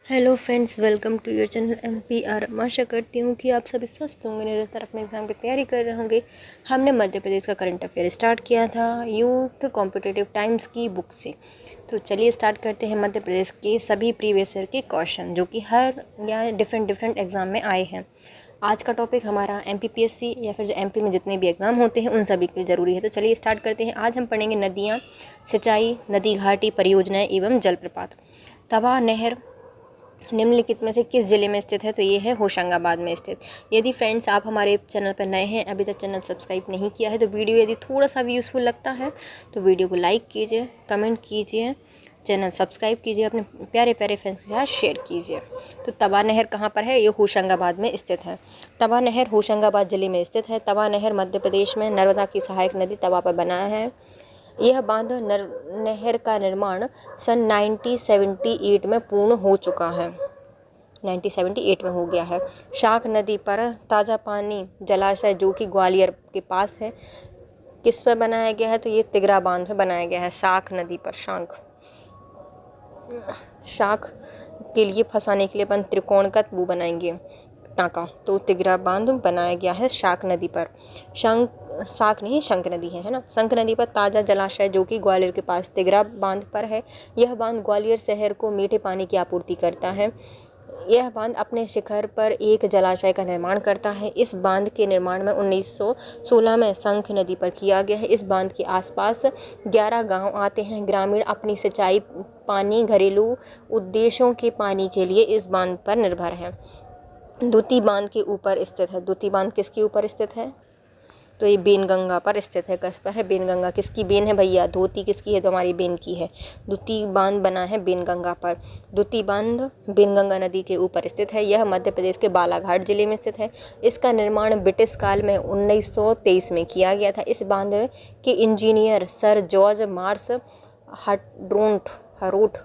Hello friends, welcome to your channel MPR। आशा करती हूँ कि आप सभी स्वस्थ होंगे, निरंतर अपने एग्ज़ाम की तैयारी कर रहे होंगे। हमने मध्य प्रदेश का करंट अफेयर स्टार्ट किया था यूथ कॉम्पिटिटिव टाइम्स की बुक से। तो चलिए स्टार्ट करते हैं मध्य प्रदेश के सभी प्रीवियस ईयर के क्वेश्चन जो कि हर या डिफरेंट एग्ज़ाम में आए हैं। आज का टॉपिक हमारा MPPSC या फिर जो MP में जितने भी एग्ज़ाम होते हैं उन सभी के लिए ज़रूरी है। तो चलिए स्टार्ट करते हैं। आज हम पढ़ेंगे नदियाँ, सिंचाई, नदी घाटी परियोजनाएँ एवं जलप्रपात। तवा नहर निम्नलिखित में से किस जिले में स्थित है? तो ये है होशंगाबाद में स्थित। यदि फ्रेंड्स आप हमारे चैनल पर नए हैं, अभी तक चैनल सब्सक्राइब नहीं किया है, तो वीडियो यदि थोड़ा सा भी यूज़फुल लगता है तो वीडियो को लाइक कीजिए, कमेंट कीजिए, चैनल सब्सक्राइब कीजिए, अपने प्यारे प्यारे फ्रेंड्स के साथ शेयर कीजिए। तो तवा नहर कहाँ पर है? ये होशंगाबाद में स्थित है। तवा नहर होशंगाबाद जिले में स्थित है। तवा नहर मध्य प्रदेश में नर्मदा की सहायक नदी तवा पर बना है। यह बांध नहर का निर्माण सन 1978 में पूर्ण हो चुका है। 1978 में हो गया है। शाख नदी पर ताज़ा पानी जलाशय जो कि ग्वालियर के पास है, किस पर बनाया गया है? तो ये तिगरा बांध पर बनाया गया है। शाख नदी पर शाख के लिए फंसाने के लिए अपन त्रिकोण का वो बनाएंगे टाँका, तो तिगरा बांध बनाया गया है शाख नदी पर। शाख नहीं, शंख नदी है ना। शंख नदी पर ताज़ा जलाशय जो कि ग्वालियर के पास तिगरा बांध पर है। यह बांध ग्वालियर शहर को मीठे पानी की आपूर्ति करता है। यह बांध अपने शिखर पर एक जलाशय का निर्माण करता है। इस बांध के निर्माण में 1916 में शंख नदी पर किया गया है। इस बांध के आसपास 11 गांव आते हैं। ग्रामीण अपनी सिंचाई पानी, घरेलू उद्देश्यों के पानी के लिए इस बांध पर निर्भर है। दूती बांध के ऊपर स्थित है। दूती बांध किसके ऊपर स्थित है? तो ये बेनगंगा पर स्थित है। किस पर है? बेनगंगा। किसकी बेन है भैया? धोती किसकी है? तो हमारी बेन की है। दूती बांध बना है बेनगंगा पर। दूती बांध बेनगंगा नदी के ऊपर स्थित है। यह मध्य प्रदेश के बालाघाट जिले में स्थित है। इसका निर्माण ब्रिटिश काल में 1923 में किया गया था। इस बांध के engineer sir George Marsh Harot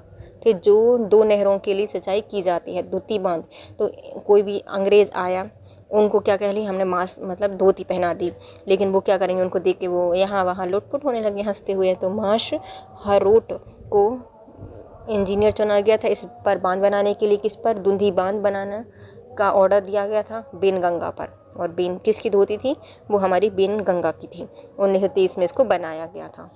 थे, जो 2 नहरों के लिए सिंचाई की जाती है। दूती बांध, तो कोई भी अंग्रेज़ आया, उनको क्या कह ली हमने, मास्क मतलब धोती पहना दी, लेकिन वो क्या करेंगे, उनको देख के वो यहाँ वहाँ लुटपुट होने लगे हंसते हुए। तो मार्श हरोट को इंजीनियर चुना गया था इस पर बांध बनाने के लिए। किस पर? दूधी बांध बनाना का ऑर्डर दिया गया था बेनगंगा पर। और बेन किसकी धोती थी? वो हमारी बेनगंगा की थी। 1923 में इसको बनाया गया था।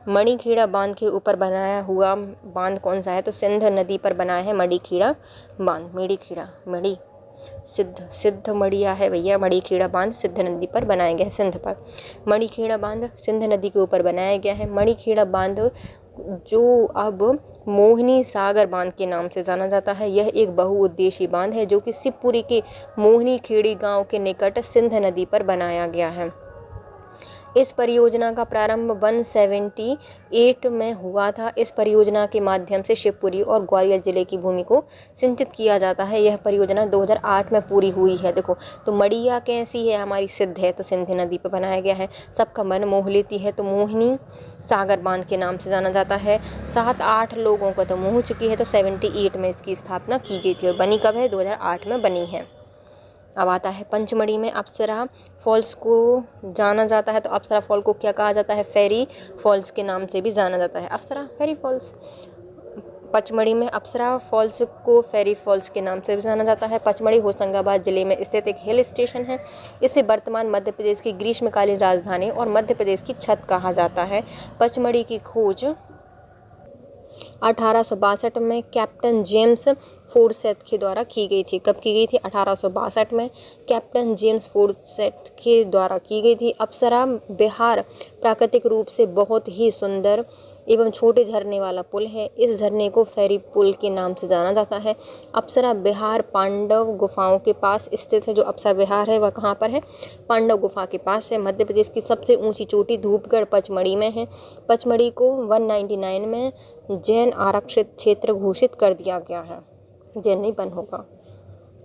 मणिखेड़ा बांध के ऊपर बनाया हुआ बांध कौन सा है? तो सिंध नदी पर बनाया है मणिखेड़ा बांध। मणि सिद्ध मड़िया है भैया। मणिखेड़ा बांध सिद्ध नदी पर बनाया गया है, सिंध पर। मणिखेड़ा बांध सिंध नदी के ऊपर बनाया गया है। मणिखेड़ा बांध जो अब मोहिनी सागर बांध के नाम से जाना जाता है, यह एक बहुउद्देशीय बांध है जो कि शिवपुरी के मोहिनी खेड़ी गांव के निकट सिंध नदी पर बनाया गया है। इस परियोजना का प्रारंभ 178 में हुआ था। इस परियोजना के माध्यम से शिवपुरी और ग्वालियर जिले की भूमि को सिंचित किया जाता है। यह परियोजना 2008 में पूरी हुई है। देखो, तो मड़िया कैसी है? हमारी सिद्ध है, तो सिंध नदी पर बनाया गया है। सबका मन मोह लेती है, तो मोहिनी सागर बांध के नाम से जाना जाता है। 7-8 लोगों को तो मोह चुकी है, तो 78 में इसकी स्थापना की गई थी और बनी कब है? 2008 में बनी है। अब आता है पंचमढ़ी में अप्सरा फॉल्स को जाना जाता है। तो अप्सरा फॉल को क्या कहा जाता है? फेरी फॉल्स के नाम से भी जाना जाता है। अप्सरा फेरी फॉल्स। पचमढ़ी में अप्सरा फॉल्स को फेरी फॉल्स के नाम से भी जाना जाता है। पचमढ़ी होशंगाबाद जिले में स्थित एक हिल स्टेशन है। इसे वर्तमान मध्य प्रदेश की ग्रीष्मकालीन राजधानी और मध्य प्रदेश की छत कहा जाता है। पचमढ़ी की खोज 1862 में कैप्टन जेम्स फोर्सेथ के द्वारा की गई थी। कब की गई थी? 1862 में कैप्टन जेम्स फोर्सेथ के द्वारा की गई थी। अप्सरा बिहार प्राकृतिक रूप से बहुत ही सुंदर एवं छोटे झरने वाला पुल है। इस झरने को फेरी पुल के नाम से जाना जाता है। अप्सरा बिहार पांडव गुफाओं के पास स्थित है। जो अप्सरा बिहार है वह कहाँ पर है? पांडव गुफा के पास है। मध्य प्रदेश की सबसे ऊंची चोटी धूपगढ़ पचमढ़ी में है। पचमढ़ी को 199 में जैन आरक्षित क्षेत्र घोषित कर दिया गया है। जैन नहीं बन होगा,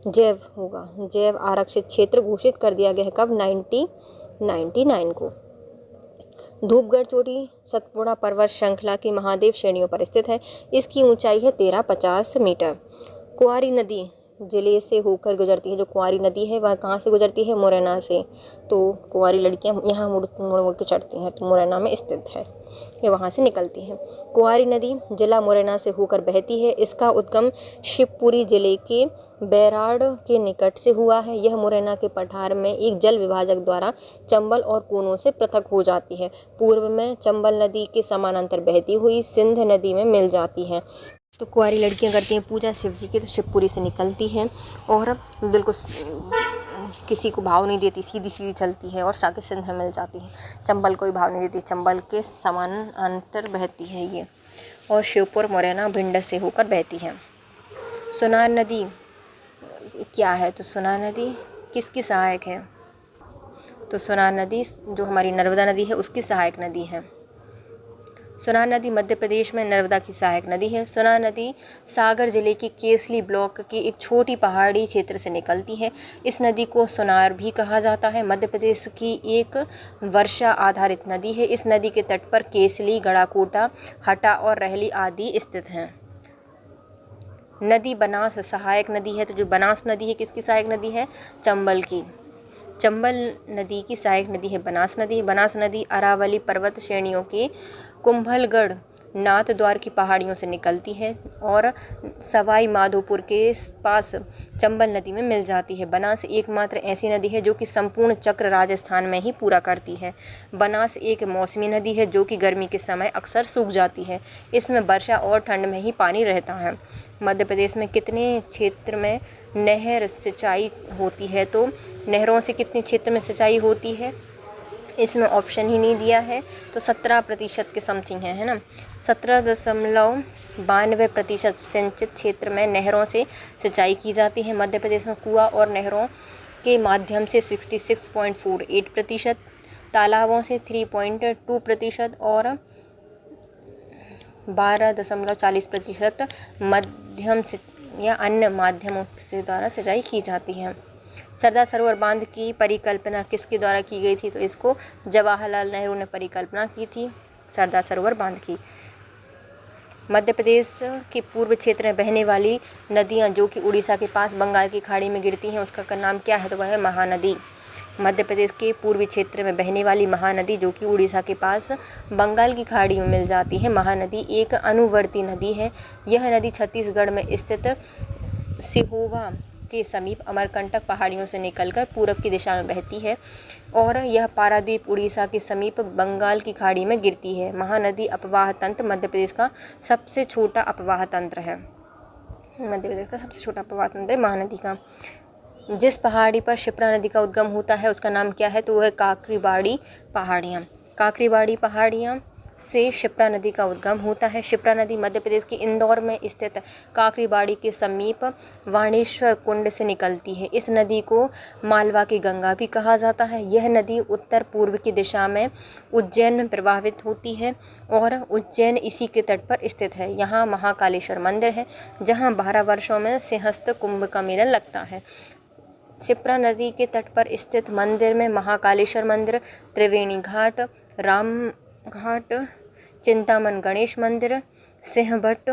जैव होगा। जैव आरक्षित क्षेत्र घोषित कर दिया गया है। कब? 1999 को। धूपगढ़ चोटी सतपुड़ा पर्वत श्रृंखला की महादेव श्रेणियों पर स्थित है। इसकी ऊंचाई है 1350 मीटर। कुंवारी नदी जिले से होकर गुजरती है। जो कुंवारी नदी है वह कहाँ से गुजरती है? मुरैना से। तो कुंवारी लड़कियां यहाँ मुड़ के चढ़ती हैं, तो मुरैना में स्थित है। ये वहाँ से निकलती है। कुंवारी नदी जिला मुरैना से होकर बहती है। इसका उद्गम शिवपुरी जिले के बैराड़ के निकट से हुआ है। यह मुरैना के पठार में एक जल विभाजक द्वारा चंबल और कूनों से पृथक हो जाती है। पूर्व में चंबल नदी के समानांतर बहती हुई सिंध नदी में मिल जाती है। तो कुंवारी लड़कियां करती हैं पूजा शिव जी की, तो शिवपुरी से निकलती है और बिल्कुल किसी को भाव नहीं देती, सीधी सीधी चलती है और जाके सिंध में मिल जाती है। चंबल को भी भाव नहीं देती, चंबल के समानांतर बहती है ये, और शिवपुर मुरैना भिंड से होकर बहती है। सुनार नदी क्या है? तो सुनार नदी किसकी सहायक है? तो सुनार नदी जो हमारी नर्मदा नदी है उसकी सहायक नदी है। सुनार नदी मध्य प्रदेश में नर्मदा की सहायक नदी है। सुनार नदी सागर जिले की केसली ब्लॉक की एक छोटी पहाड़ी क्षेत्र से निकलती है। इस नदी को सुनार भी कहा जाता है। मध्य प्रदेश की एक वर्षा आधारित नदी है। इस नदी के तट पर केसली, गड़ाकोटा, हटा और रहली आदि स्थित हैं। नदी बनास सहायक नदी है। तो जो बनास नदी है किसकी सहायक नदी है? चंबल की। चंबल नदी की सहायक नदी है बनास नदी। बनास नदी अरावली पर्वत श्रेणियों के कुंभलगढ़ नाथ द्वार की पहाड़ियों से निकलती है और सवाई माधोपुर के पास चंबल नदी में मिल जाती है। बनास एकमात्र ऐसी नदी है जो कि संपूर्ण चक्र राजस्थान में ही पूरा करती है। बनास एक मौसमी नदी है जो कि गर्मी के समय अक्सर सूख जाती है। इसमें वर्षा और ठंड में ही पानी रहता है। मध्य प्रदेश में कितने क्षेत्र में नहर सिंचाई होती है? तो नहरों से कितने क्षेत्र में सिंचाई होती है? इसमें ऑप्शन ही नहीं दिया है, तो 17% के समथिंग है ना। 17.92% सिंचित क्षेत्र में नहरों से सिंचाई की जाती है। मध्य प्रदेश में कुआं और नहरों के माध्यम से 66.48%, तालाबों से 3.2% और 12.40% मध्यम से या अन्य माध्यमों से द्वारा सिंचाई की जाती है। सरदार सरोवर बांध की परिकल्पना किसके द्वारा की गई थी? तो इसको जवाहरलाल नेहरू ने परिकल्पना की थी सरदार सरोवर बांध की। मध्य प्रदेश के पूर्व क्षेत्र में बहने वाली नदियां जो कि उड़ीसा के पास बंगाल की खाड़ी में गिरती हैं उसका नाम क्या है? तो वह है महानदी। मध्य प्रदेश के पूर्वी क्षेत्र में बहने वाली महानदी जो कि उड़ीसा के पास बंगाल की खाड़ी में मिल जाती है। महानदी एक अनुवर्ती नदी है। यह नदी छत्तीसगढ़ में स्थित सिहोवा के समीप अमरकंटक पहाड़ियों से निकलकर पूरब की दिशा में बहती है और यह पारादीप उड़ीसा के समीप बंगाल की खाड़ी में गिरती है। महानदी अपवाह तंत्र मध्य प्रदेश का सबसे छोटा अपवाह तंत्र है। मध्य प्रदेश का सबसे छोटा अपवाह तंत्र है महानदी का। जिस पहाड़ी पर शिप्रा नदी का उद्गम होता है उसका नाम क्या है? तो वह काकरीबाड़ी पहाड़ियाँ। काकरीबाड़ी पहाड़ियाँ से शिप्रा नदी का उद्गम होता है। शिप्रा नदी मध्य प्रदेश के इंदौर में स्थित काकरीबाड़ी के समीप वाणेश्वर कुंड से निकलती है। इस नदी को मालवा की गंगा भी कहा जाता है। यह नदी उत्तर पूर्व की दिशा में उज्जैन में प्रवाहित होती है और उज्जैन इसी के तट पर स्थित है। यहाँ महाकालेश्वर मंदिर है जहाँ 12 वर्षों में सिंहस्थ कुंभ का मेला लगता है। शिप्रा नदी के तट पर स्थित मंदिर में महाकालेश्वर मंदिर, त्रिवेणी घाट, राम घाट, चिंतामन गणेश मंदिर, सिंहभट्ट,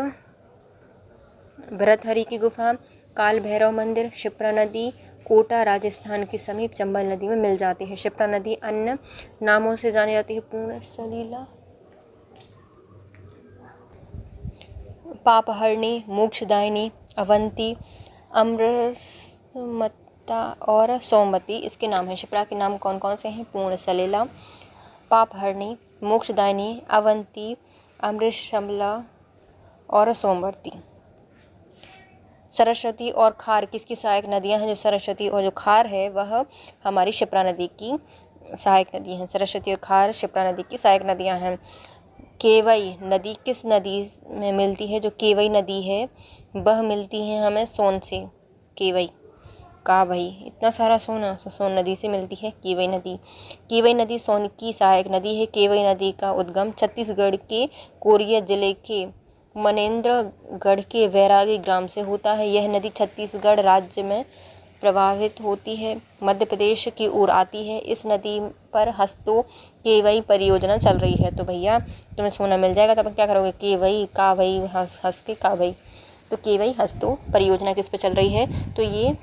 भरतहरि की गुफा, काल भैरव मंदिर, शिप्रा नदी कोटा राजस्थान के समीप चंबल नदी में मिल जाती है। शिप्रा नदी अन्य नामों से जानी जाती है पूर्ण सलीला, पापहरणी, मोक्षदायिनी, अवंती, अमृतमता और सोमवती इसके नाम हैं। शिप्रा के नाम कौन कौन से हैं? पूर्ण सलीला, पापहरणी, मोक्षदायिनी, अवंती, अमृतमला और सोमवती। सरस्वती और खार किसकी सहायक नदियां हैं? जो सरस्वती और जो खार है वह हमारी शिप्रा नदी की सहायक नदी हैं। सरस्वती और खार शिप्रा नदी की सहायक नदियां हैं। केवई नदी किस नदी में मिलती है? जो केवई नदी है वह मिलती है हमें सोन से। केवई का भाई इतना सारा सोना सोन नदी से मिलती है केवई नदी। केवई नदी सोन की सहायक नदी है। केवई नदी का उद्गम छत्तीसगढ़ के कोरिया जिले के मनेन्द्रगढ़ के वैरागी ग्राम से होता है। यह नदी छत्तीसगढ़ राज्य में प्रवाहित होती है, मध्य प्रदेश की ओर आती है। इस नदी पर हस्तो केवई परियोजना चल रही है। तो भैया तुम्हें सोना मिल जाएगा तो आप क्या करोगे? केवई का भाई हंस के का भाई। तो केवई हस्तो परियोजना किस पे चल रही है? तो ये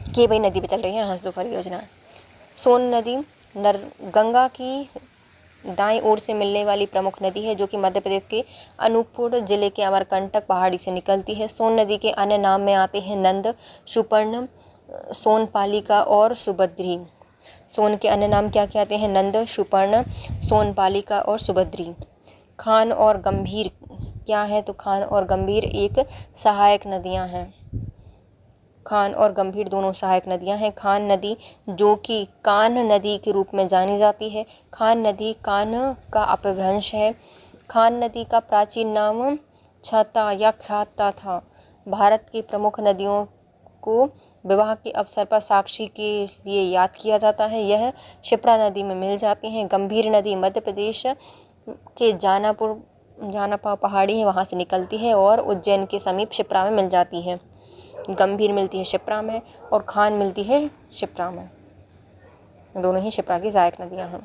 केवई नदी पे चल रही है हंसदो परियोजना। सोन नदी गंगा की दाईं ओर से मिलने वाली प्रमुख नदी है, जो कि मध्य प्रदेश के अनूपपुर जिले के अमरकंटक पहाड़ी से निकलती है। सोन नदी के अन्य नाम में आते हैं नंद, सुपर्ण, सोनपालिका और सुभद्री। सोन के अन्य नाम क्या क्या आते हैं? नंद, सुपर्ण, सोनपालिका और सुभद्री। खान और गंभीर क्या है? तो खान और गंभीर एक सहायक नदियां हैं। खान और गंभीर दोनों सहायक नदियां हैं। खान नदी, जो कि कान नदी के रूप में जानी जाती है, खान नदी कान का अपभ्रंश है। खान नदी का प्राचीन नाम छाता या ख्याता था। भारत की प्रमुख नदियों को विवाह के अवसर पर साक्षी के लिए याद किया जाता है। यह क्षिप्रा नदी में मिल जाती हैं। गंभीर नदी मध्य प्रदेश के जानापा पहाड़ी है, वहाँ से निकलती है और उज्जैन के समीप क्षिप्रा में मिल जाती है। गंभीर मिलती है क्षिप्रा में और खान मिलती है क्षिप्रा में। दोनों ही क्षिप्रा की सहायक नदियाँ हैं।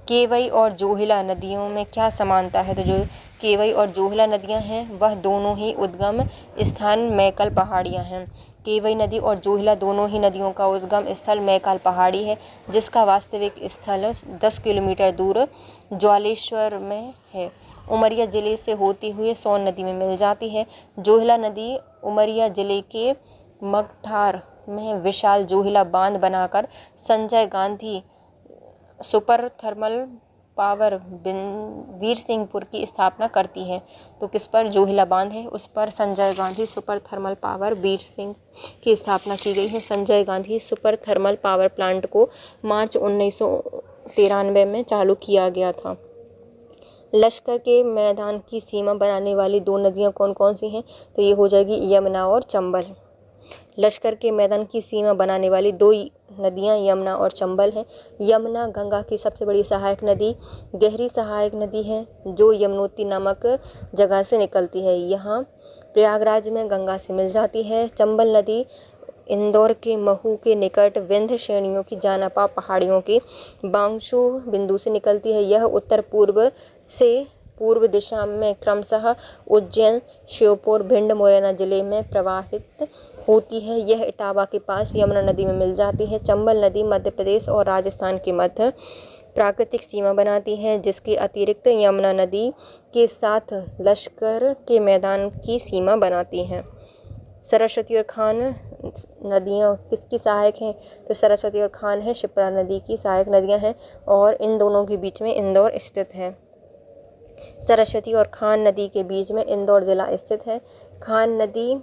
केवई और जोहिला नदियों में क्या समानता है? तो जो केवई और जोहिला नदियाँ हैं वह दोनों ही उद्गम स्थान मैकल पहाड़ियाँ हैं। केवई नदी और जोहिला दोनों ही नदियों का उद्गम स्थल मैकाल पहाड़ी है, जिसका वास्तविक स्थल 10 किलोमीटर दूर ज्वालेश्वर में है। उमरिया जिले से होती हुई सोन नदी में मिल जाती है। जोहिला नदी उमरिया जिले के मगठार में विशाल जोहिला बांध बनाकर Sanjay Gandhi super thermal power Virsinghpur की स्थापना करती है। तो किस पर? जोहिला बांध है, उस पर Sanjay Gandhi super thermal power Virsingh की स्थापना की गई है। Sanjay Gandhi super thermal power plant को मार्च 1993 में चालू किया गया था। लश्कर के मैदान की सीमा बनाने वाली दो नदियां कौन कौन सी हैं? तो ये हो जाएगी यमुना और चंबल। लश्कर के मैदान की सीमा बनाने वाली दो नदियां यमुना और चंबल हैं। यमुना गंगा की सबसे बड़ी सहायक नदी, गहरी सहायक नदी है, जो यमुनोत्री नामक जगह से निकलती है। यहाँ प्रयागराज में गंगा से मिल जाती है। चंबल नदी इंदौर के महू के निकट विंध्य श्रेणियों की जानापा पहाड़ियों के बांशु बिंदु से निकलती है। यह उत्तर पूर्व से पूर्व दिशा में क्रमशः उज्जैन, श्योपुर, भिंड, मुरैना जिले में प्रवाहित होती है। यह इटावा के पास यमुना नदी में मिल जाती है। चंबल नदी मध्य प्रदेश और राजस्थान के मध्य प्राकृतिक सीमा बनाती है, जिसके अतिरिक्त यमुना नदी के साथ लश्कर के मैदान की सीमा बनाती हैं। सरस्वती और खान नदियाँ किसकी सहायक हैं? तो सरस्वती और खान है क्षिप्रा नदी की सहायक नदियाँ हैं और इन दोनों के बीच में इंदौर स्थित है। सरस्वती और खान नदी के बीच में इंदौर जिला स्थित है। खान नदी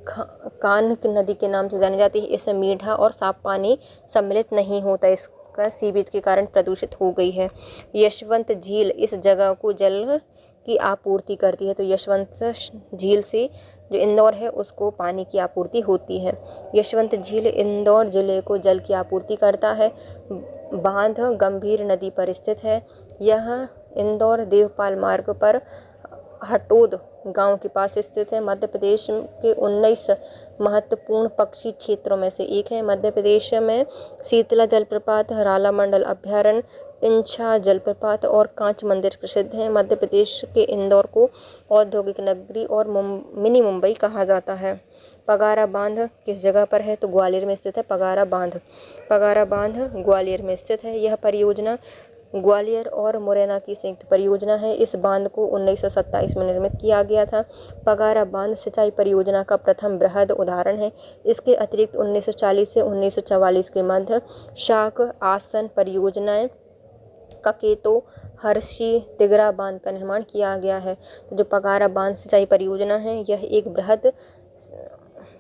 कान नदी के नाम से जानी जाती है। इसमें मीठा और साफ पानी सम्मिलित नहीं होता, इसका सीवेज के कारण प्रदूषित हो गई है। यशवंत झील इस जगह को जल की आपूर्ति करती है। तो यशवंत झील से जो इंदौर है उसको पानी की आपूर्ति होती है। यशवंत झील इंदौर जिले को जल की आपूर्ति करता है। बांध गंभीर नदी पर स्थित है। यह इंदौर देवपाल मार्ग पर हटोद गांव के पास स्थित है। मध्य प्रदेश के 19 महत्वपूर्ण पक्षी क्षेत्रों में से एक है। मध्य प्रदेश में शीतला जलप्रपात, राला मंडल अभ्यारण्य, पिंछा जलप्रपात और कांच मंदिर प्रसिद्ध हैं। मध्य प्रदेश के इंदौर को औद्योगिक नगरी और मिनी मुंबई कहा जाता है। पगारा बांध किस जगह पर है? तो ग्वालियर में स्थित है पगारा बांध। पगारा बांध ग्वालियर में स्थित है। यह परियोजना ग्वालियर और मुरैना की संयुक्त परियोजना है। इस बांध को 1927 में निर्मित किया गया था। पगारा बांध सिंचाई परियोजना का प्रथम बृहद उदाहरण है। इसके अतिरिक्त 1940 से 1944 के मध्य शाक आसन परियोजनाएं ककेतो, हर्षी, तिगरा बांध का निर्माण किया गया है। तो जो पगारा बांध सिंचाई परियोजना है यह एक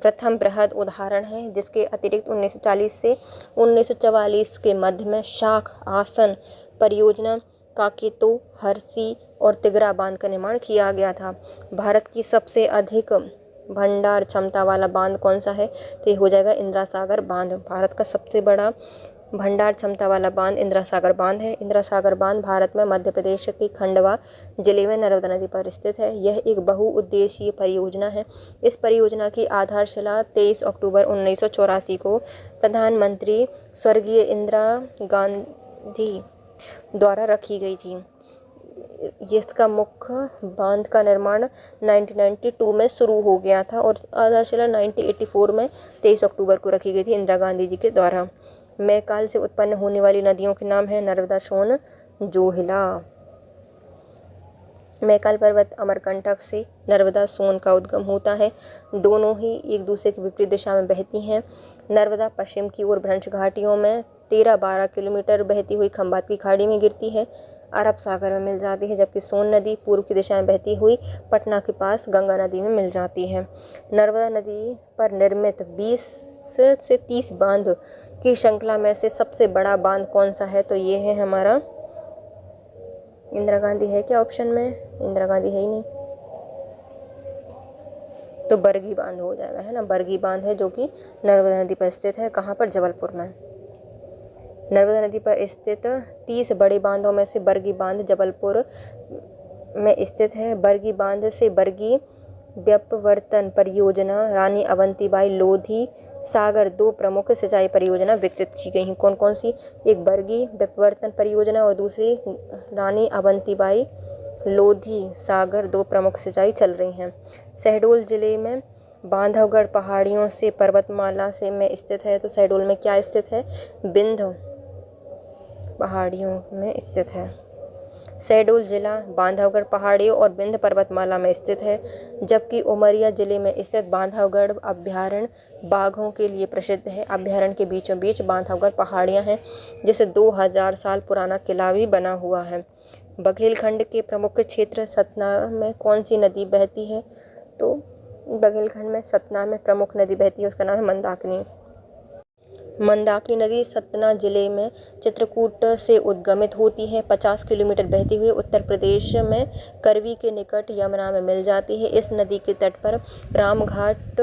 प्रथम बृहद उदाहरण है, जिसके अतिरिक्त 1940 से 1944 के मध्य में शाख आसन परियोजना काकेतो, हर्षी और तिगरा बांध का निर्माण किया गया था। भारत की सबसे अधिक भंडार क्षमता वाला बांध कौन सा है? तो ये हो जाएगा इंदिरा सागर बांध। भारत का सबसे बड़ा भंडार क्षमता वाला बांध इंदिरा सागर बांध है। इंदिरा सागर बांध भारत में मध्य प्रदेश के खंडवा जिले में नर्मदा नदी पर स्थित है। यह एक बहुउद्देशीय परियोजना है। इस परियोजना की आधारशिला 23 अक्टूबर 1984 को प्रधानमंत्री स्वर्गीय इंदिरा गांधी द्वारा रखी गई थी। इसका मुख्य बांध का निर्माण 1992 में शुरू हो गया था और आधारशिला 1984 में 23 अक्टूबर को रखी गई थी इंदिरा गांधी जी के द्वारा। मैकाल से उत्पन्न होने वाली नदियों के नाम है नर्मदा, सोन, जोहिला। मैकाल पर्वत अमरकंटक से नर्मदा सोन का उद्गम होता है। दोनों ही एक दूसरे की विपरीत दिशा में बहती हैं। नर्मदा पश्चिम की ओर भ्रंश घाटियों में 13-12 किलोमीटर बहती हुई खंभात की खाड़ी में गिरती है, अरब सागर में मिल जाती है, जबकि सोन नदी पूर्व की दिशा में बहती हुई पटना के पास गंगा नदी में मिल जाती है। नर्मदा नदी पर निर्मित 20 से 30 बांध की श्रृंखला में से सबसे बड़ा बांध कौन सा है? तो ये है हमारा इंदिरा गांधी। है क्या ऑप्शन में? इंदिरा गांधी है ही नहीं, तो बरगी बांध हो जाएगा, है ना। बरगी बांध है जो कि नर्मदा नदी पर स्थित है। कहाँ पर? जबलपुर में। नर्मदा नदी पर स्थित 30 बड़े बांधों में से बरगी बांध जबलपुर में स्थित है। बरगी बांध से बरगी व्युत्पत्ति परियोजना, रानी अवंतीबाई लोधी सागर 2 प्रमुख सिंचाई परियोजना विकसित की गई हैं। कौन कौन सी? एक बरगी व्युत्पत्ति परियोजना और दूसरी रानी अवंतीबाई लोधी सागर 2 प्रमुख सिंचाई चल रही हैं। शहडोल जिले में बांधवगढ़ पहाड़ियों से पर्वतमाला से में स्थित है। तो शहडोल में क्या स्थित है? विंध्य पहाड़ियों में स्थित है। शहडोल जिला बांधवगढ़ पहाड़ियों और विंध्य पर्वतमाला में स्थित है, जबकि उमरिया जिले में स्थित बांधवगढ़ अभ्यारण्य बाघों के लिए प्रसिद्ध है। अभ्यारण्य के बीचों बीच बांधवगढ़ पहाड़ियां हैं, जिसे 2000 साल पुराना किला भी बना हुआ है। बघेलखंड के प्रमुख क्षेत्र सतना में कौन सी नदी बहती है? तो बघेलखंड में सतना में प्रमुख नदी बहती है, उसका नाम है मंदाकिनी। मंदाकिनी नदी सतना जिले में चित्रकूट से उद्गमित होती है। 50 किलोमीटर बहती हुई उत्तर प्रदेश में करवी के निकट यमुना में मिल जाती है। इस नदी के तट पर रामघाट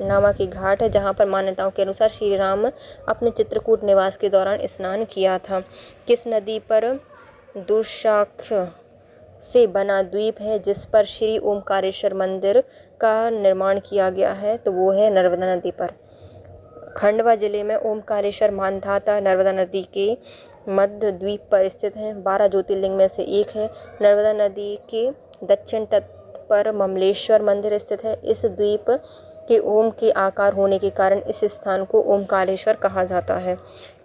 नामक एक घाट है, जहाँ पर मान्यताओं के अनुसार श्री राम अपने चित्रकूट निवास के दौरान स्नान किया था। किस नदी पर दुशाक्ष से बना द्वीप है जिस पर श्री ओमकारेश्वर मंदिर का निर्माण किया गया है? तो वो है नर्मदा नदी पर। खंडवा जिले में ओमकारेश्वर मानधाता नर्मदा नदी के मध्य द्वीप पर स्थित है। 12 ज्योतिर्लिंग में से एक है। नर्मदा नदी के दक्षिण तट पर ममलेश्वर मंदिर स्थित है। इस द्वीप के ओम के आकार होने के कारण इस स्थान को ओमकारेश्वर कहा जाता है।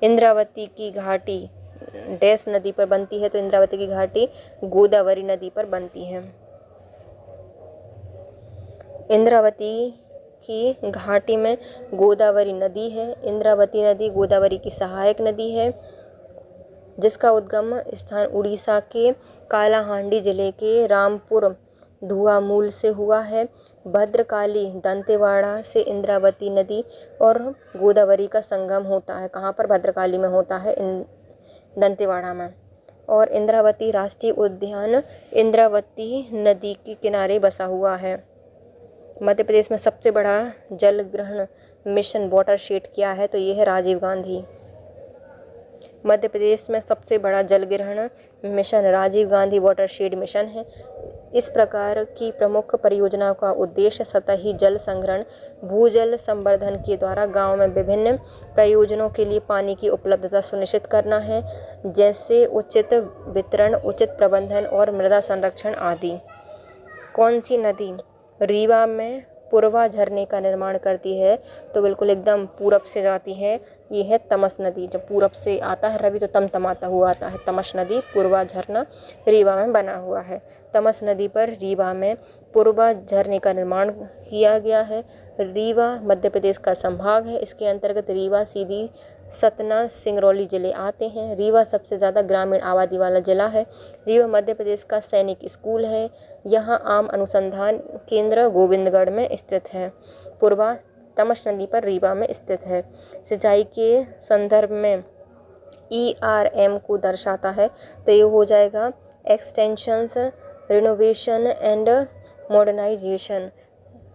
इंद्रावती की घाटी डैश नदी पर बनती है? तो इंद्रावती की घाटी गोदावरी नदी पर बनती है। इंद्रावती की घाटी में गोदावरी नदी है। इंद्रावती नदी गोदावरी की सहायक नदी है, जिसका उद्गम स्थान उड़ीसा के कालाहांडी जिले के रामपुर धुआमूल से हुआ है। भद्रकाली दंतेवाड़ा से इंद्रावती नदी और गोदावरी का संगम होता है। कहाँ पर? भद्रकाली में होता है, दंतेवाड़ा में। और इंद्रावती राष्ट्रीय उद्यान इंद्रावती नदी के किनारे बसा हुआ है। मध्य प्रदेश में सबसे बड़ा जल ग्रहण मिशन वाटरशेड क्या है? तो ये है राजीव गांधी। मध्य प्रदेश में सबसे बड़ा जल ग्रहण mission Rajiv Gandhi watershed mission है। इस प्रकार की प्रमुख परियोजनाओं का उद्देश्य सतही जल संग्रहण, भूजल संवर्धन के द्वारा गांव में विभिन्न प्रयोजनों के लिए पानी की उपलब्धता सुनिश्चित करना है, जैसे उचित वितरण, उचित प्रबंधन और मृदा संरक्षण आदि। कौन सी नदी रीवा में पूर्वा झरने का निर्माण करती है? तो बिल्कुल एकदम पूरब से जाती है, ये है तमस नदी। जब पूरब से आता है रवि तो तमतमाता हुआ आता है। तमस नदी पूर्वा झरना रीवा में बना हुआ है। तमस नदी पर रीवा में पूर्वा झरने का निर्माण किया गया है। रीवा मध्य प्रदेश का संभाग है। इसके अंतर्गत रीवा, सीधी, सतना, सिंगरौली जिले आते हैं। रीवा सबसे ज़्यादा ग्रामीण आबादी वाला जिला है। रीवा मध्य प्रदेश का सैनिक स्कूल है। यहाँ आम अनुसंधान केंद्र गोविंदगढ़ में स्थित है। पूर्वा तमस नदी पर रीवा में स्थित है। सिंचाई के संदर्भ में ERM को दर्शाता है, तो ये हो जाएगा एक्सटेंशंस, रिनोवेशन एंड मॉडर्नाइजेशन,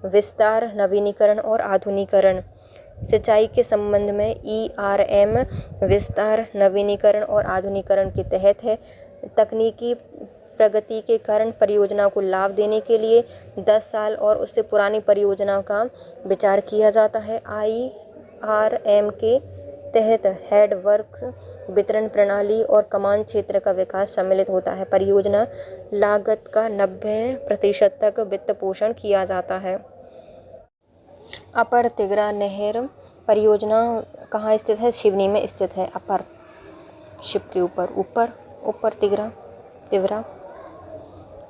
विस्तार, नवीनीकरण और आधुनिकरण। सिंचाई के संबंध में ERM विस्तार, नवीनीकरण और आधुनिकरण के तहत है। तकनीकी प्रगति के कारण परियोजना को लाभ देने के लिए 10 साल और उससे पुरानी परियोजनाओं का विचार किया जाता है। IRM के तहत हेड वर्क, वितरण प्रणाली और कमान क्षेत्र का विकास सम्मिलित होता है। परियोजना लागत का 90% तक वित्त पोषण किया जाता है। अपर तिगरा नहर परियोजना कहाँ स्थित है? सिवनी में स्थित है। अपर, शिव के ऊपर, ऊपर, ऊपर तिवरा,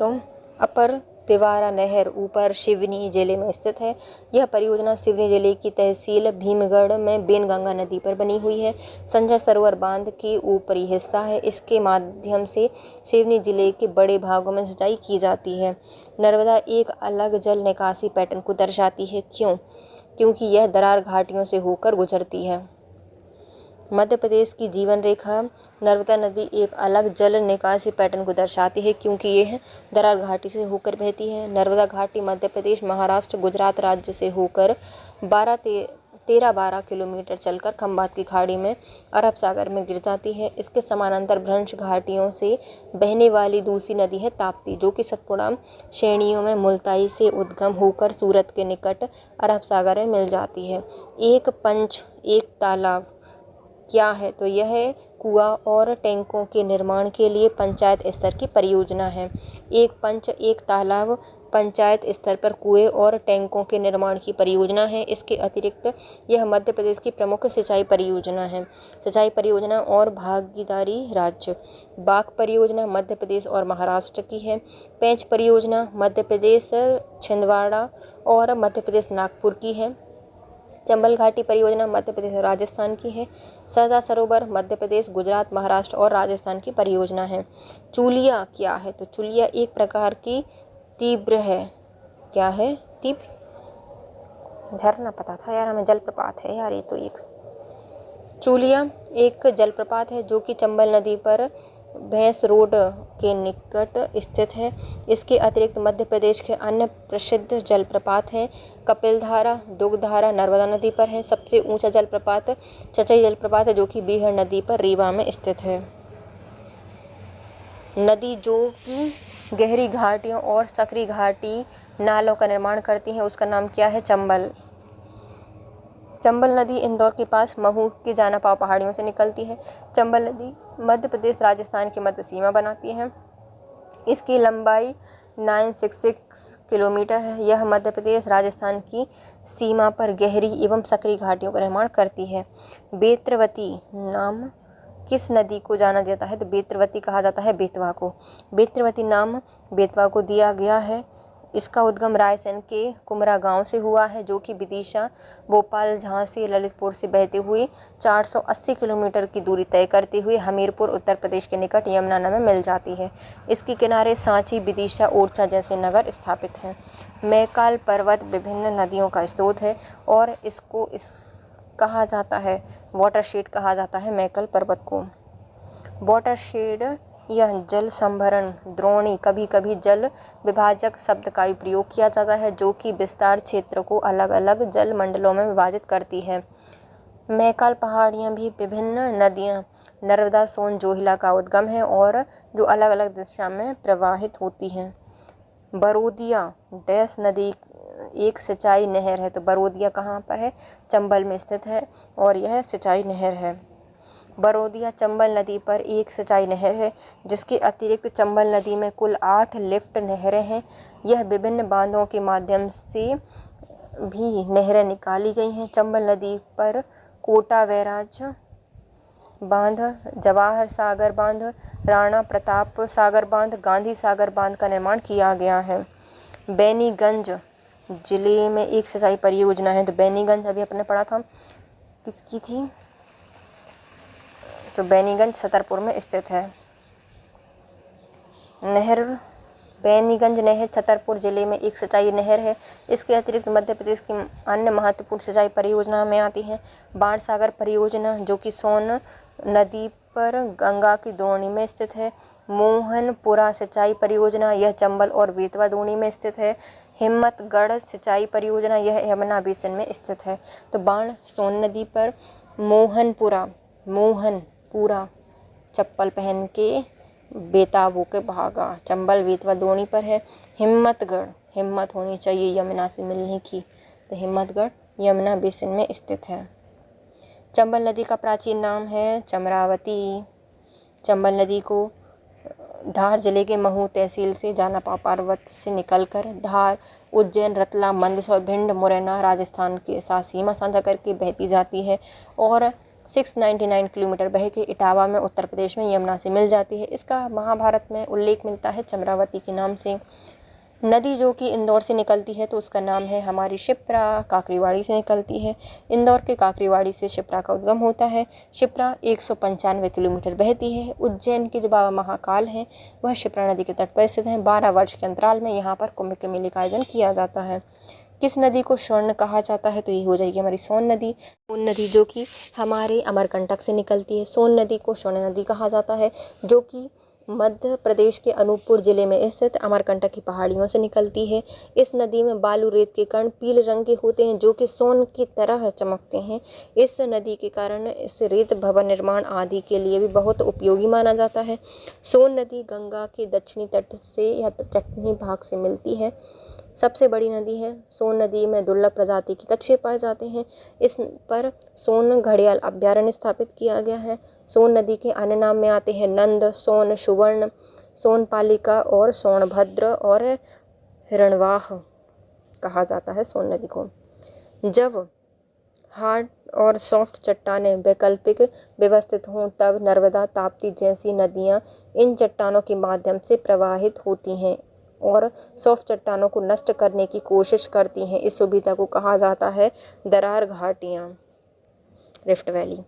तो अपर तिवारा नहर ऊपर सिवनी जिले में स्थित है। यह परियोजना सिवनी जिले की तहसील भीमगढ़ में बेनगंगा नदी पर बनी हुई है। संजय सरोवर बांध के ऊपरी हिस्सा है। इसके माध्यम से सिवनी जिले के बड़े भागों में सिंचाई की जाती है। नर्मदा एक अलग जल निकासी पैटर्न को दर्शाती है। क्यों? क्योंकि यह दरार घाटियों से होकर गुजरती है। मध्य प्रदेश की जीवन रेखा, नर्मदा नदी एक अलग जल निकासी पैटर्न को दर्शाती है क्योंकि यह दरार घाटी से होकर बहती है। नर्मदा घाटी मध्य प्रदेश, महाराष्ट्र, गुजरात राज्य से होकर 13-12 किलोमीटर चलकर खंभात की खाड़ी में अरब सागर में गिर जाती है। इसके समानांतर भ्रंश घाटियों से बहने वाली दूसरी नदी है ताप्ती, जो कि सतपुड़ा श्रेणियों में मुल्ताई से उद्गम होकर सूरत के निकट अरब सागर में मिल जाती है। एक पंच एक तालाब क्या है? तो यह कुआं और टैंकों के निर्माण के लिए पंचायत स्तर की परियोजना है। एक पंच एक तालाब पंचायत स्तर पर कुएं और टैंकों के निर्माण की परियोजना है। इसके अतिरिक्त यह मध्य प्रदेश की प्रमुख सिंचाई परियोजना है। सिंचाई परियोजना और भागीदारी राज्य, बाग परियोजना मध्य प्रदेश और महाराष्ट्र की है। पेंच परियोजना मध्य प्रदेश छिंदवाड़ा और मध्य प्रदेश नागपुर की है। चंबल घाटी परियोजना मध्य प्रदेश और राजस्थान की है। सरदार सरोवर मध्य प्रदेश, गुजरात, महाराष्ट्र और राजस्थान की परियोजना है। चूलिया क्या है? तो चूलिया एक प्रकार की तीव्र है। क्या है? तीव्र झरना पता था यार हमें, जलप्रपात है यार ये तो। एक चूलिया एक जलप्रपात है जो कि चंबल नदी पर भैंस रोड के निकट स्थित है। इसके अतिरिक्त मध्य प्रदेश के अन्य प्रसिद्ध जलप्रपात हैं कपिलधारा, दुगधारा नर्मदा नदी पर है। सबसे ऊंचा जलप्रपात चचई जलप्रपात है जो कि बीहड़ नदी पर रीवा में स्थित है। नदी जो कि गहरी घाटियों और सकरी घाटी नालों का निर्माण करती है उसका नाम क्या है? चंबल। चंबल नदी इंदौर के पास महू के जानापाव पहाड़ियों से निकलती है। चंबल नदी मध्य प्रदेश राजस्थान की मध्य सीमा बनाती है। इसकी लंबाई 966 किलोमीटर है। यह मध्य प्रदेश राजस्थान की सीमा पर गहरी एवं सकरी घाटियों का निर्माण करती है। बेत्रवती नाम किस नदी को जाना जाता है? तो बेत्रवती कहा जाता है बेतवा को। बेत्रवती नाम बेतवा को दिया गया है। इसका उद्गम रायसेन के कुमरा गांव से हुआ है जो कि विदिशा, भोपाल, झांसी, ललितपुर से बहते हुए 480 किलोमीटर की दूरी तय करते हुए हमीरपुर उत्तर प्रदेश के निकट यमुना में मिल जाती है। इसके किनारे सांची, विदिशा, ओरछा जैसे नगर स्थापित हैं। मैकाल पर्वत विभिन्न नदियों का स्रोत है और इसको कहा जाता है वाटरशेड कहा जाता है मैकाल पर्वत को। वाटरशेड यह जल संभरण द्रोणी, कभी कभी जल विभाजक शब्द का भी प्रयोग किया जाता है जो कि विस्तार क्षेत्र को अलग अलग जल मंडलों में विभाजित करती है। मैकाल पहाड़ियाँ भी विभिन्न नदियाँ नर्मदा, सोन, जोहिला का उद्गम है और जो अलग अलग दिशा में प्रवाहित होती हैं। बरोदिया डैश नदी एक सिंचाई नहर है। तो बरोदिया कहाँ पर है? चंबल में स्थित है और यह सिंचाई नहर है। बरोदिया चंबल नदी पर एक सिंचाई नहर है। जिसके अतिरिक्त चंबल नदी में कुल 8 लिफ्ट नहरें हैं। यह विभिन्न बांधों के माध्यम से भी नहरें निकाली गई हैं। चंबल नदी पर कोटा बैराज बांध, जवाहर सागर बांध, राणा प्रताप सागर बांध, गांधी सागर बांध का निर्माण किया गया है। बैनीगंज जिले में एक सिंचाई परियोजना है। तो बैनीगंज अभी अपने पढ़ा था किसकी थी? तो बैनीगंज छतरपुर में स्थित है। नहर बैनीगंज नहर छतरपुर जिले में एक सिंचाई नहर है। इसके अतिरिक्त मध्य प्रदेश की अन्य महत्वपूर्ण सिंचाई परियोजना में आती है बाण सागर परियोजना जो कि सोन नदी पर गंगा की द्रोणी में स्थित है। मोहनपुरा सिंचाई परियोजना यह चंबल और बेतवा द्रोणी में स्थित है। हिम्मतगढ़ सिंचाई परियोजना यह यमुना बेसिन में स्थित है। तो बाण सोन नदी पर, मोहनपुरा चप्पल पहन के बेताबों के भागा, चंबल बेतवा द्रोणी पर है। हिम्मतगढ़, हिम्मत होनी चाहिए यमुना से मिलने की, तो हिम्मतगढ़ यमुना बेसिन में स्थित है। चंबल नदी का प्राचीन नाम है चमरावती। चंबल नदी को धार जिले के महू तहसील से जानापा पर्वत से निकलकर धार, उज्जैन, रतलाम, मंदसौर, भिंड, मुरैना राजस्थान के साथ सीमा साझा करके बहती जाती है और 699 किलोमीटर बह के इटावा में उत्तर प्रदेश में यमुना से मिल जाती है। इसका महाभारत में उल्लेख मिलता है चम्रावती के नाम से। नदी जो कि इंदौर से निकलती है तो उसका नाम है हमारी शिप्रा, काकरीवाड़ी से निकलती है। इंदौर के काकरीवाड़ी से शिप्रा का उद्गम होता है। शिप्रा 195 किलोमीटर बहती है। उज्जैन के जो बाबा महाकाल हैं वह शिप्रा नदी के तट पर स्थित हैं। 12 वर्ष के अंतराल में यहाँ पर कुंभ के मेले का आयोजन किया जाता है। किस नदी को स्वर्ण कहा जाता है? तो ये हो जाएगी हमारी सोन नदी। सोन नदी जो कि हमारे अमरकंटक से निकलती है। सोन नदी को स्वर्ण नदी कहा जाता है, जो कि मध्य प्रदेश के अनूपपुर जिले में स्थित अमरकंटक की पहाड़ियों से निकलती है। इस नदी में बालू रेत के कण पीले रंग के होते हैं जो कि सोन की तरह चमकते हैं। इस नदी के कारण इस रेत भवन निर्माण आदि के लिए भी बहुत उपयोगी माना जाता है। सोन नदी गंगा के दक्षिणी तट से या दक्षिणी भाग से मिलती है। सबसे बड़ी नदी है। सोन नदी में दुर्लभ प्रजाति के कछुए पाए जाते हैं। इस पर सोन घड़ियाल अभ्यारण्य स्थापित किया गया है। सोन नदी के अन्य नाम में आते हैं नंद, सोन, सुवर्ण, सोनपालिका और सोनभद्र और हिरणवाह कहा जाता है सोन नदी को। जब हार्ड और सॉफ्ट चट्टानें वैकल्पिक व्यवस्थित हों तब नर्मदा, ताप्ती जैसी नदियाँ इन चट्टानों के माध्यम से प्रवाहित होती हैं और सॉफ्ट चट्टानों को नष्ट करने की कोशिश करती हैं। इस सुविधा को कहा जाता है दरार घाटियाँ, रिफ्ट वैली।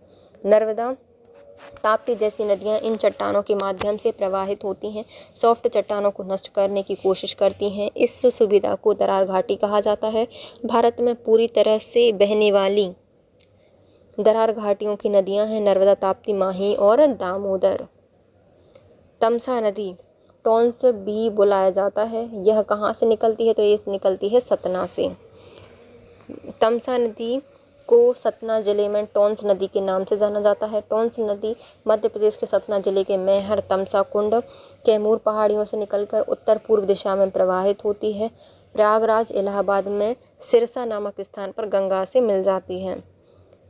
नर्मदा, ताप्ती जैसी नदियाँ इन चट्टानों के माध्यम से प्रवाहित होती हैं, सॉफ्ट चट्टानों को नष्ट करने की कोशिश करती हैं। इस सुविधा को दरार घाटी कहा जाता है। भारत में पूरी तरह से बहने वाली दरार घाटियों की नदियाँ हैं नर्मदा, ताप्ती, माही और दामोदर। तमसा नदी टोंस भी बुलाया जाता है। यह कहाँ से निकलती है? तो ये निकलती है सतना से। तमसा नदी को सतना जिले में टोंस नदी के नाम से जाना जाता है। टोंस नदी मध्य प्रदेश के सतना जिले के मैहर, तमसा कुंड, कैमूर पहाड़ियों से निकलकर उत्तर पूर्व दिशा में प्रवाहित होती है। प्रयागराज, इलाहाबाद में सिरसा नामक स्थान पर गंगा से मिल जाती है।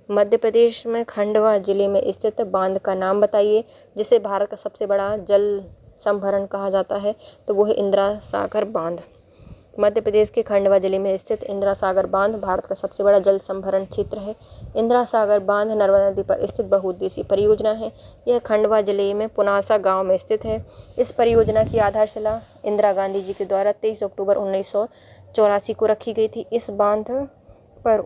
मध्य प्रदेश में खंडवा जिले में स्थित बांध का नाम बताइए जिसे भारत का सबसे बड़ा जल संभरण कहा जाता है। तो वो है इंदिरा सागर बांध। मध्य प्रदेश के खंडवा जिले में स्थित इंदिरा सागर बांध भारत का सबसे बड़ा जल संभरण क्षेत्र है। इंदिरा सागर बांध नर्मदा नदी पर स्थित बहुउद्देशीय परियोजना है। यह खंडवा जिले में पुनासा गांव में स्थित है। इस परियोजना की आधारशिला इंदिरा गांधी जी के द्वारा 23 अक्टूबर 1984 को रखी गई थी। इस बांध पर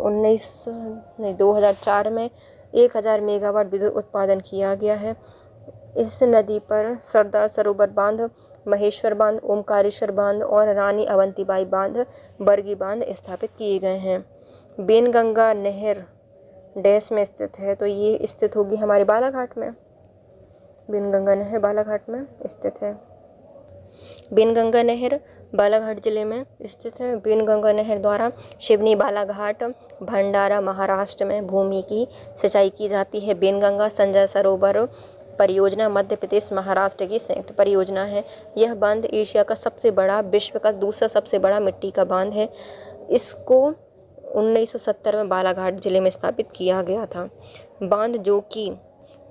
2004 में 1000 मेगावाट विद्युत उत्पादन किया गया है। इस नदी पर सरदार सरोवर बांध, महेश्वर बांध, ओमकारेश्वर बांध और रानी अवंतीबाई बांध, बरगी बांध स्थापित किए गए हैं। बेनगंगा नहर डैश में स्थित है? तो ये स्थित होगी हमारे बालाघाट में। बेनगंगा नहर बालाघाट में स्थित है। बेनगंगा नहर बालाघाट जिले में स्थित है। बेनगंगा नहर द्वारा शिवनी, बालाघाट, भंडारा, महाराष्ट्र में भूमि की सिंचाई की जाती है। बेनगंगा संजय सरोवर परियोजना मध्य प्रदेश, महाराष्ट्र की संयुक्त परियोजना है। यह बांध एशिया का सबसे बड़ा, विश्व का दूसरा सबसे बड़ा मिट्टी का बांध है। इसको 1970 में बालाघाट जिले में स्थापित किया गया था। बांध जो कि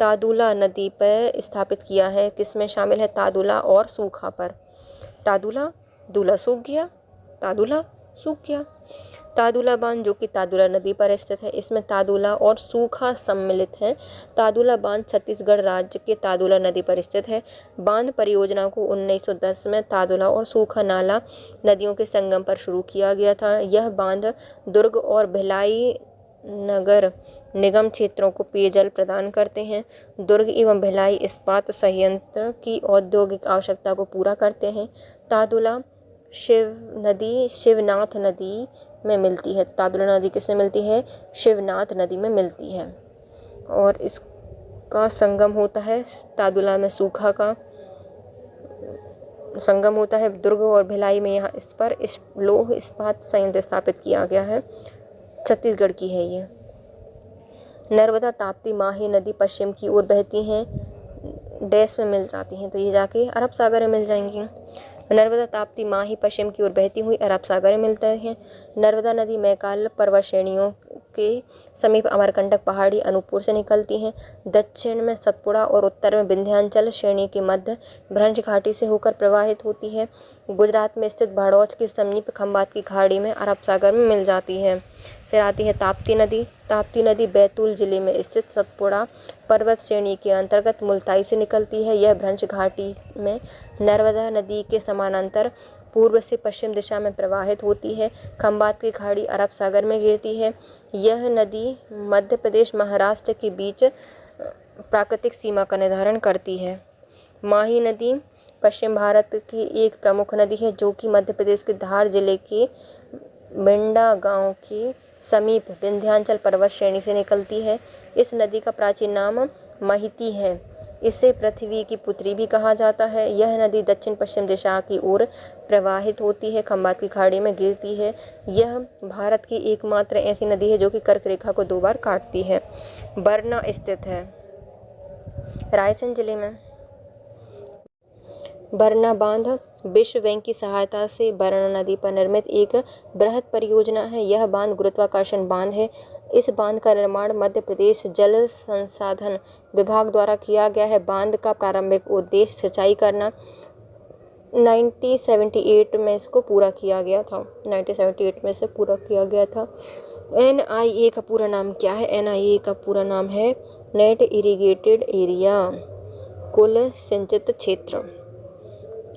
तादुला नदी पर स्थापित किया है, किसमें शामिल है? तादुला और सूखा पर। तादुला, दूला सूख गया, तादुला सूख गया। तादुला बांध जो कि तादुला नदी पर स्थित है, इसमें तादुला और सूखा सम्मिलित है। तादुला बांध छत्तीसगढ़ राज्य के तादुला नदी पर स्थित है। बांध परियोजना को 1910 में तादुला और सूखा नाला नदियों के संगम पर शुरू किया गया था। यह बांध दुर्ग और भिलाई नगर निगम क्षेत्रों को पेयजल प्रदान करते हैं। दुर्ग एवं भिलाई इस्पात संयंत्र की औद्योगिक आवश्यकता को पूरा करते हैं। तादुला शिवनाथ नदी में मिलती है। तादुला नदी किससे मिलती है? शिवनाथ नदी में मिलती है और इसका संगम होता है तादुला में, सूखा का संगम होता है दुर्ग और भिलाई में। यहाँ इस पर लौह इस्पात संयंत्र स्थापित किया गया है। छत्तीसगढ़ की है ये। नर्मदा, ताप्ती, माही नदी पश्चिम की ओर बहती हैं, डैश में मिल जाती हैं। तो ये जाके अरब सागर में मिल जाएंगी। नर्मदा, ताप्ती, माही पश्चिम की ओर बहती हुई अरब सागर में मिलते हैं। नर्मदा नदी मैकाल पर्वत श्रेणियों के समीप अमरकंटक पहाड़ी अनूपपुर से निकलती हैं। दक्षिण में सतपुड़ा और उत्तर में विंध्याचल श्रेणी के मध्य भ्रंश घाटी से होकर प्रवाहित होती है। गुजरात में स्थित भड़ौच के समीप खंबात की खाड़ी में अरब सागर में मिल जाती है। फिर आती है ताप्ती नदी। ताप्ती नदी बैतूल जिले में स्थित सतपुड़ा पर्वत श्रेणी के अंतर्गत मुल्ताई से निकलती है। यह भ्रंश घाटी में नर्मदा नदी के समानांतर पूर्व से पश्चिम दिशा में प्रवाहित होती है। खंबात की खाड़ी अरब सागर में गिरती है। यह नदी मध्य प्रदेश महाराष्ट्र के बीच प्राकृतिक सीमा का निर्धारण करती है। माही नदी पश्चिम भारत की एक प्रमुख नदी है जो कि मध्य प्रदेश के धार जिले के बिंडा गांव के समीप विंध्याचल पर्वत श्रेणी से निकलती है। इस नदी का प्राचीन नाम महिती है। इसे पृथ्वी की पुत्री भी कहा जाता है। यह नदी दक्षिण पश्चिम दिशा की ओर प्रवाहित होती है, खंबात की खाड़ी में गिरती है। यह भारत की एकमात्र ऐसी नदी है जो कि कर्क रेखा को 2 बार काटती है। बरना स्थित है रायसेन जिले में। बरना बांध विश्व बैंक की सहायता से बरना नदी पर निर्मित एक बृहद परियोजना है। यह बांध गुरुत्वाकर्षण बांध है। इस बांध का निर्माण मध्य प्रदेश जल संसाधन विभाग द्वारा किया गया है। बांध का प्रारंभिक उद्देश्य सिंचाई करना 1978 में इसको पूरा किया गया था। 1978 में इसे पूरा किया गया था। NIA का पूरा नाम क्या है? NIA का पूरा नाम है नेट इरिगेटेड एरिया, कुल सिंचित क्षेत्र।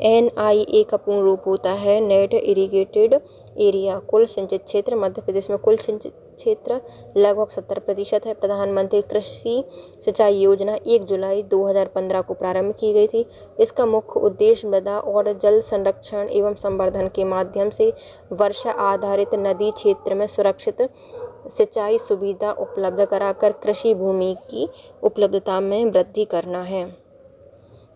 NIA का पूर्ण रूप होता है नेट इरिगेटेड एरिया, कुल सिंचित क्षेत्र। मध्य प्रदेश में कुल सिंचित क्षेत्र लगभग 70% है। प्रधानमंत्री कृषि सिंचाई योजना 1 जुलाई 2015 को प्रारंभ की गई थी। इसका मुख्य उद्देश्य मृदा और जल संरक्षण एवं संवर्धन के माध्यम से वर्षा आधारित नदी क्षेत्र में सुरक्षित सिंचाई सुविधा उपलब्ध कराकर कृषि भूमि की उपलब्धता में वृद्धि करना है।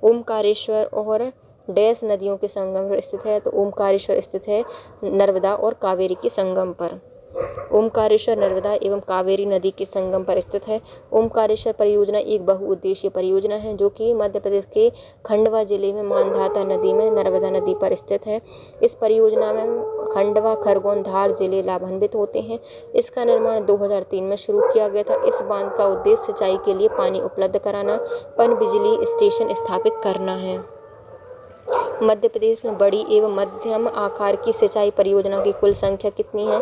ओमकारेश्वर और डैश नदियों के संगम पर स्थित है। तो ओमकारेश्वर स्थित है नर्मदा और कावेरी के संगम पर। ओमकारेश्वर नर्मदा एवं कावेरी नदी के संगम पर स्थित है। ओमकारेश्वर परियोजना एक बहुउद्देशीय परियोजना है जो कि मध्य प्रदेश के खंडवा जिले में मानधाता नदी में नर्मदा नदी पर स्थित है। इस परियोजना में खंडवा, खरगोन, धार जिले लाभान्वित होते हैं। इसका निर्माण 2003 में शुरू किया गया था। इस बांध का उद्देश्य सिंचाई के लिए पानी उपलब्ध कराना, पनबिजली स्टेशन स्थापित करना है। मध्य प्रदेश में बड़ी एवं मध्यम आकार की सिंचाई परियोजना की कुल संख्या कितनी है?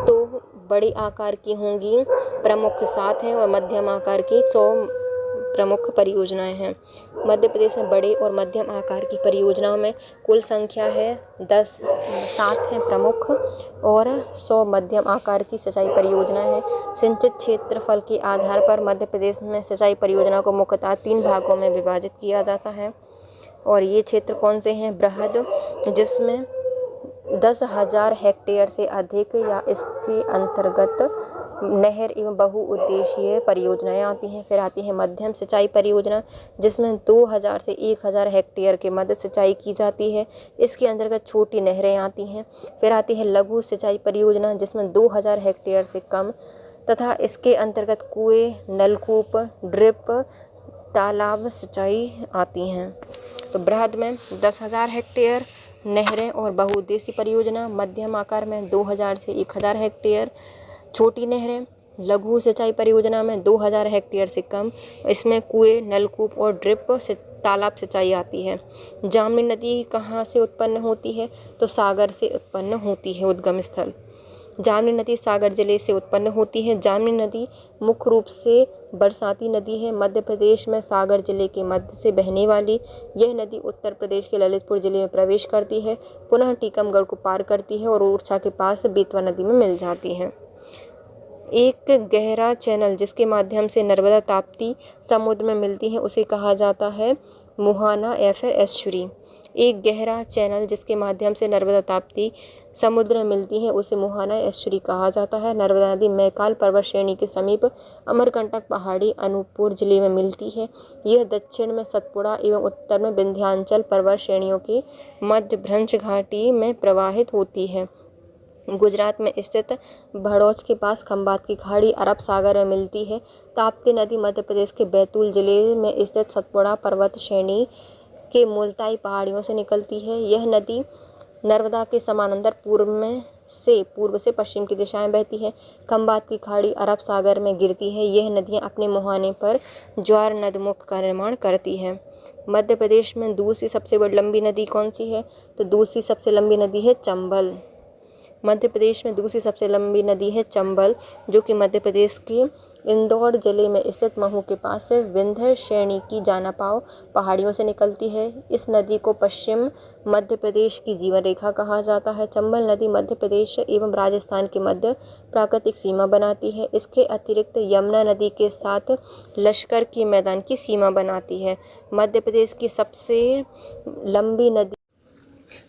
तो बड़ी आकार की होंगी प्रमुख 7 हैं और मध्यम आकार की 100 प्रमुख परियोजनाएं हैं। मध्य प्रदेश में बड़े और मध्यम आकार की परियोजनाओं में कुल संख्या है 7 हैं प्रमुख और 100 मध्यम आकार की सिंचाई परियोजनाएं हैं। सिंचित क्षेत्रफल के आधार पर मध्य प्रदेश में सिंचाई परियोजना को मुख्यतः 3 भागों में विभाजित किया जाता है। और ये क्षेत्र कौन से हैं? बृहद, जिसमें 10,000 हेक्टेयर से अधिक या इसके अंतर्गत नहर एवं बहुउद्देशीय परियोजनाएं आती हैं। फिर आती है मध्यम सिंचाई परियोजना जिसमें 2,000 से 1,000 हेक्टेयर के मध्य सिंचाई की जाती है। इसके अंतर्गत छोटी नहरें आती हैं। फिर आती है लघु सिंचाई परियोजना जिसमें 2,000 हेक्टेयर से कम तथा इसके अंतर्गत कुएं, नलकूप, ड्रिप, तालाब सिंचाई आती हैं। तो बृहद में 10,000 हेक्टेयर नहरें और बहुउद्देशीय परियोजना, मध्यम आकार में 2,000 से 1,000 हेक्टेयर छोटी नहरें, लघु सिंचाई परियोजना में 2,000 हेक्टेयर से कम, इसमें कुएं, नलकूप और ड्रिप तालाब सिंचाई आती है। जामनी नदी कहाँ से उत्पन्न होती है? तो सागर से उत्पन्न होती है। उद्गम स्थल जामनी नदी सागर जिले से उत्पन्न होती है। जामनी नदी मुख्य रूप से बरसाती नदी है। मध्य प्रदेश में सागर जिले के मध्य से बहने वाली यह नदी उत्तर प्रदेश के ललितपुर जिले में प्रवेश करती है, पुनः टीकमगढ़ को पार करती है और ओरछा के पास बेतवा नदी में मिल जाती है। एक गहरा चैनल जिसके माध्यम से नर्मदा ताप्ती समुद्र में मिलती है उसे कहा जाता है मुहाना या फिर एस्चुरी। एक गहरा चैनल जिसके माध्यम से नर्मदा ताप्ती समुद्र में मिलती है उसे मुहाना एस्चुरी कहा जाता है। नर्मदा नदी मैकाल पर्वत श्रेणी के समीप अमरकंटक पहाड़ी अनूपपुर जिले में मिलती है। यह दक्षिण में सतपुड़ा एवं उत्तर में विंध्याचल पर्वत श्रेणियों की मध्य भ्रंश घाटी में प्रवाहित होती है। गुजरात में स्थित भड़ौच के पास खंबात की खाड़ी अरब सागर में मिलती है। ताप्ती नदी मध्य प्रदेश के बैतूल जिले में स्थित सतपुड़ा पर्वत श्रेणी के मुल्ताई पहाड़ियों से निकलती है। यह नदी नर्मदा के समानांतर पूर्व से पश्चिम की दिशा में बहती है। खंबात की खाड़ी अरब सागर में गिरती है। यह नदियाँ अपने मुहाने पर ज्वार नदमुख का निर्माण करती है। मध्य प्रदेश में दूसरी सबसे बड़ी लंबी नदी कौन सी है? तो दूसरी सबसे लंबी नदी है चंबल। मध्य प्रदेश में दूसरी सबसे लंबी नदी है चंबल, जो कि मध्य प्रदेश के इंदौर जिले में स्थित महू के पास से विंध्य श्रेणी की जानापाव पहाड़ियों से निकलती है। इस नदी को पश्चिम मध्य प्रदेश की जीवन रेखा कहा जाता है। चंबल नदी मध्य प्रदेश एवं राजस्थान के मध्य प्राकृतिक सीमा बनाती है। इसके अतिरिक्त यमुना नदी के साथ लश्कर के मैदान की सीमा बनाती है। मध्य प्रदेश की सबसे लंबी नदी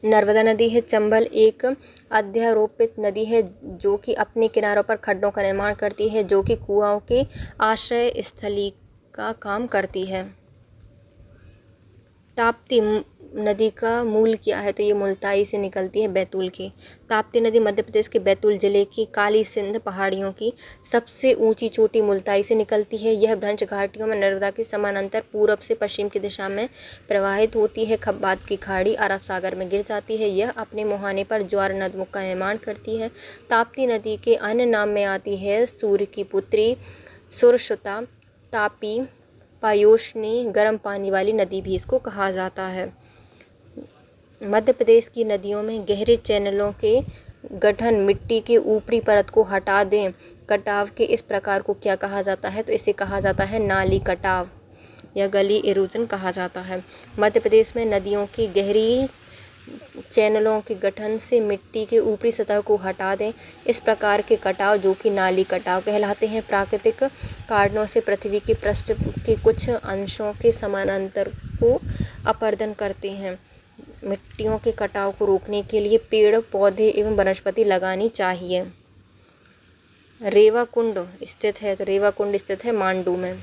नर्मदा नदी है। चंबल एक अध्यारोपित नदी है जो कि अपने किनारों पर खड्डों का निर्माण करती है, जो कि कुआओं के आश्रय स्थली का काम करती है। ताप्ती नदी का मूल क्या है? तो ये मुल्ताई से निकलती है, बैतूल की। ताप्ती नदी मध्य प्रदेश के बैतूल जिले की काली सिंध पहाड़ियों की सबसे ऊंची चोटी मुल्ताई से निकलती है। यह भ्रंश घाटियों में नर्मदा के समानांतर पूरब से पश्चिम की दिशा में प्रवाहित होती है। खब्बात की खाड़ी अरब सागर में गिर जाती है। यह अपने मुहाने पर ज्वार नदमुख का निर्माण करती है। ताप्ती नदी के अन्य नाम में आती है सूर्य की पुत्री, सुरसुता, तापी, पायोशनी, गर्म पानी वाली नदी भी इसको कहा जाता है। मध्य प्रदेश की नदियों में गहरे चैनलों के गठन मिट्टी के ऊपरी परत को हटा दें कटाव के इस प्रकार को क्या कहा जाता है? तो इसे कहा जाता है नाली कटाव या गली इरोजन कहा जाता है। मध्य प्रदेश में नदियों की गहरी चैनलों के गठन से मिट्टी के ऊपरी सतह को हटा दें इस प्रकार के कटाव, जो कि नाली कटाव कहलाते हैं, प्राकृतिक कारणों से पृथ्वी के पृष्ठ के कुछ अंशों के समानांतर को अपरदन करते हैं। मिट्टियों के कटाव को रोकने के लिए पेड़ पौधे एवं वनस्पति लगानी चाहिए। रेवा कुंड स्थित है, तो रेवा कुंड स्थित है मांडू में।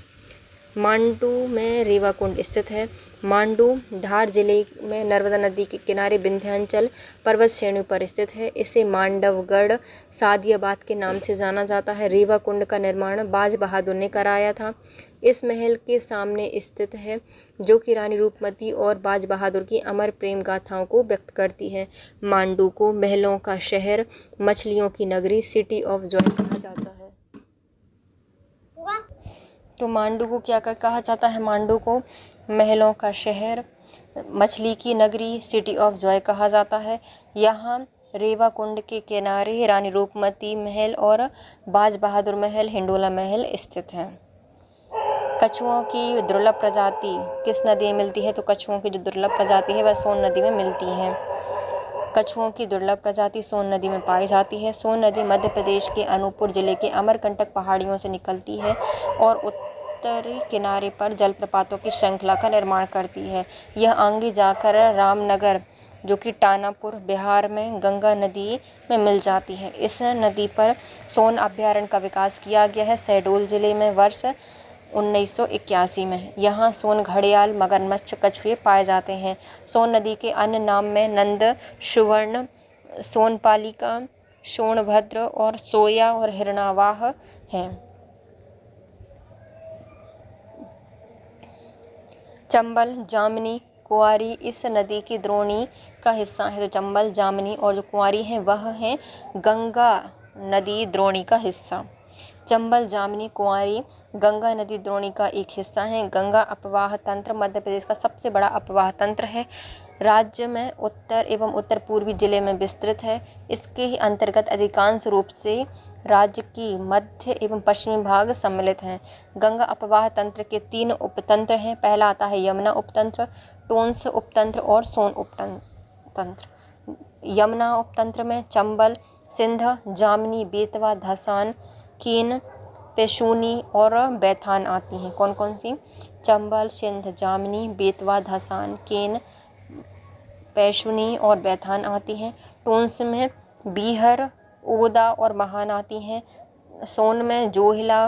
मांडू में रेवा कुंड स्थित है। मांडू धार जिले में नर्मदा नदी के किनारे विंध्याचल पर्वत श्रेणी पर स्थित है। इसे मांडवगढ़ सादियाबाद के नाम से जाना जाता है। रेवा कुंड का निर्माण बाज बहादुर ने कराया था। इस महल के सामने स्थित है, जो कि रानी रूपमती और बाज बहादुर की अमर प्रेम गाथाओं को व्यक्त करती है। मांडू को महलों का शहर, मछलियों की नगरी, सिटी ऑफ जॉय कहा जाता है। तो मांडू को क्या कहा जाता है? मांडू को महलों का शहर, मछली की नगरी, सिटी ऑफ जॉय कहा जाता है। यहाँ रेवा कुंड के किनारे रानी रूपमती महल और बाज बहादुर महल, हिंडोला महल स्थित हैं। कछुओं की दुर्लभ प्रजाति किस नदी में मिलती है? तो कछुओं की जो दुर्लभ प्रजाति है वह सोन नदी में मिलती है। कछुओं की दुर्लभ प्रजाति सोन नदी में पाई जाती है। सोन नदी मध्य प्रदेश के अनूपपुर जिले के अमरकंटक पहाड़ियों से निकलती है और उत्तरी किनारे पर जलप्रपातों की श्रृंखला का निर्माण करती है। यह आगे जाकर रामनगर, जो कि टानापुर बिहार में गंगा नदी में मिल जाती है। इस नदी पर सोन अभयारण्य का विकास किया गया है शहडोल जिले में वर्ष 1981 में। यहाँ सोन घड़ियाल, मगरमच्छ, कछुए पाए जाते हैं। सोन नदी के अन्य नाम में नंद, सुवर्ण, सोनपालिका, सोनभद्र और सोया और हिरणावाह हैं। चंबल, जामनी, कुंवारी इस नदी की द्रोणी का हिस्सा है। तो चंबल, जामनी और जो कुंवारी हैं वह हैं गंगा नदी द्रोणी का हिस्सा। चंबल, जामनी, कुंवारी गंगा नदी द्रोणी का एक हिस्सा है। गंगा अपवाह तंत्र मध्य प्रदेश का सबसे बड़ा अपवाह तंत्र है। राज्य में उत्तर एवं उत्तर पूर्वी जिले में विस्तृत है। इसके ही अंतर्गत अधिकांश रूप से राज्य की मध्य एवं पश्चिमी भाग सम्मिलित हैं। गंगा अपवाह तंत्र के 3 उपतंत्र हैं। पहला आता है यमुना उपतंत्र, टोंस उपतंत्र और सोन उपतंत्र। यमुना उपतंत्र में चंबल, सिंध, जामनी, बेतवा, धसान, केन, पैशूनी और बैथान आती हैं। कौन कौन सी? चंबल, सिंध, जामनी, बेतवा, धसान, केन, पैशूनी और बैथान आती हैं। टोंस में बीहर, ओदा और महान आती हैं। सोन में जोहिला,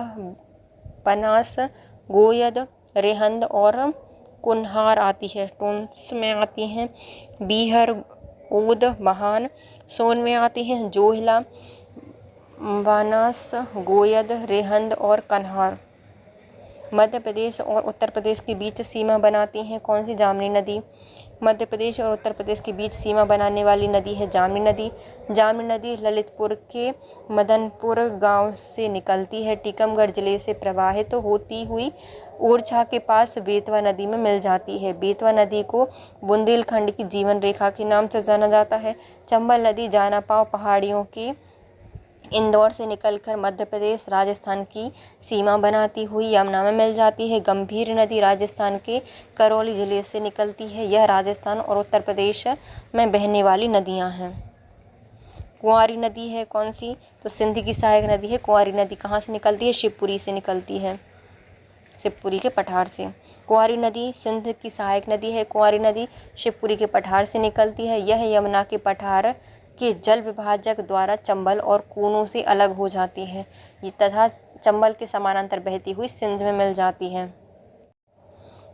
बनास, गोयद, रेहंद और कुन्हार आती है। टोंस में आती हैं बीहर, ओद, महान। सोन में आती हैं जोहिला, बनास, गोयद, रेहंद और कन्हार। मध्य प्रदेश और उत्तर प्रदेश के बीच सीमा बनाती हैं कौन सी? जामनी नदी। मध्य प्रदेश और उत्तर प्रदेश के बीच सीमा बनाने वाली नदी है जामनी नदी। जामनी नदी ललितपुर के मदनपुर गांव से निकलती है, टीकमगढ़ जिले से प्रवाहित होती हुई ओरछा के पास बेतवा नदी में मिल जाती है। बेतवा नदी को बुंदेलखंड की जीवन रेखा के नाम से जाना जाता है। चंबल नदी जानापाव पहाड़ियों के इंदौर से निकलकर मध्य प्रदेश राजस्थान की सीमा बनाती हुई यमुना में मिल जाती है। गंभीर नदी राजस्थान के करौली जिले से निकलती है। यह राजस्थान और उत्तर प्रदेश में बहने वाली नदियां हैं। कुंवारी नदी है कौन सी? तो सिंध की सहायक नदी है। कुंवारी नदी कहाँ से निकलती है? शिवपुरी से निकलती है, शिवपुरी के पठार से। कुंवारी नदी सिंध की सहायक नदी है। कुंवारी नदी शिवपुरी के पठार से निकलती है। यह यमुना के पठार के जल विभाजक द्वारा चंबल और कूनों से अलग हो जाती है तथा चंबल के समानांतर बहती हुई सिंध में मिल जाती है।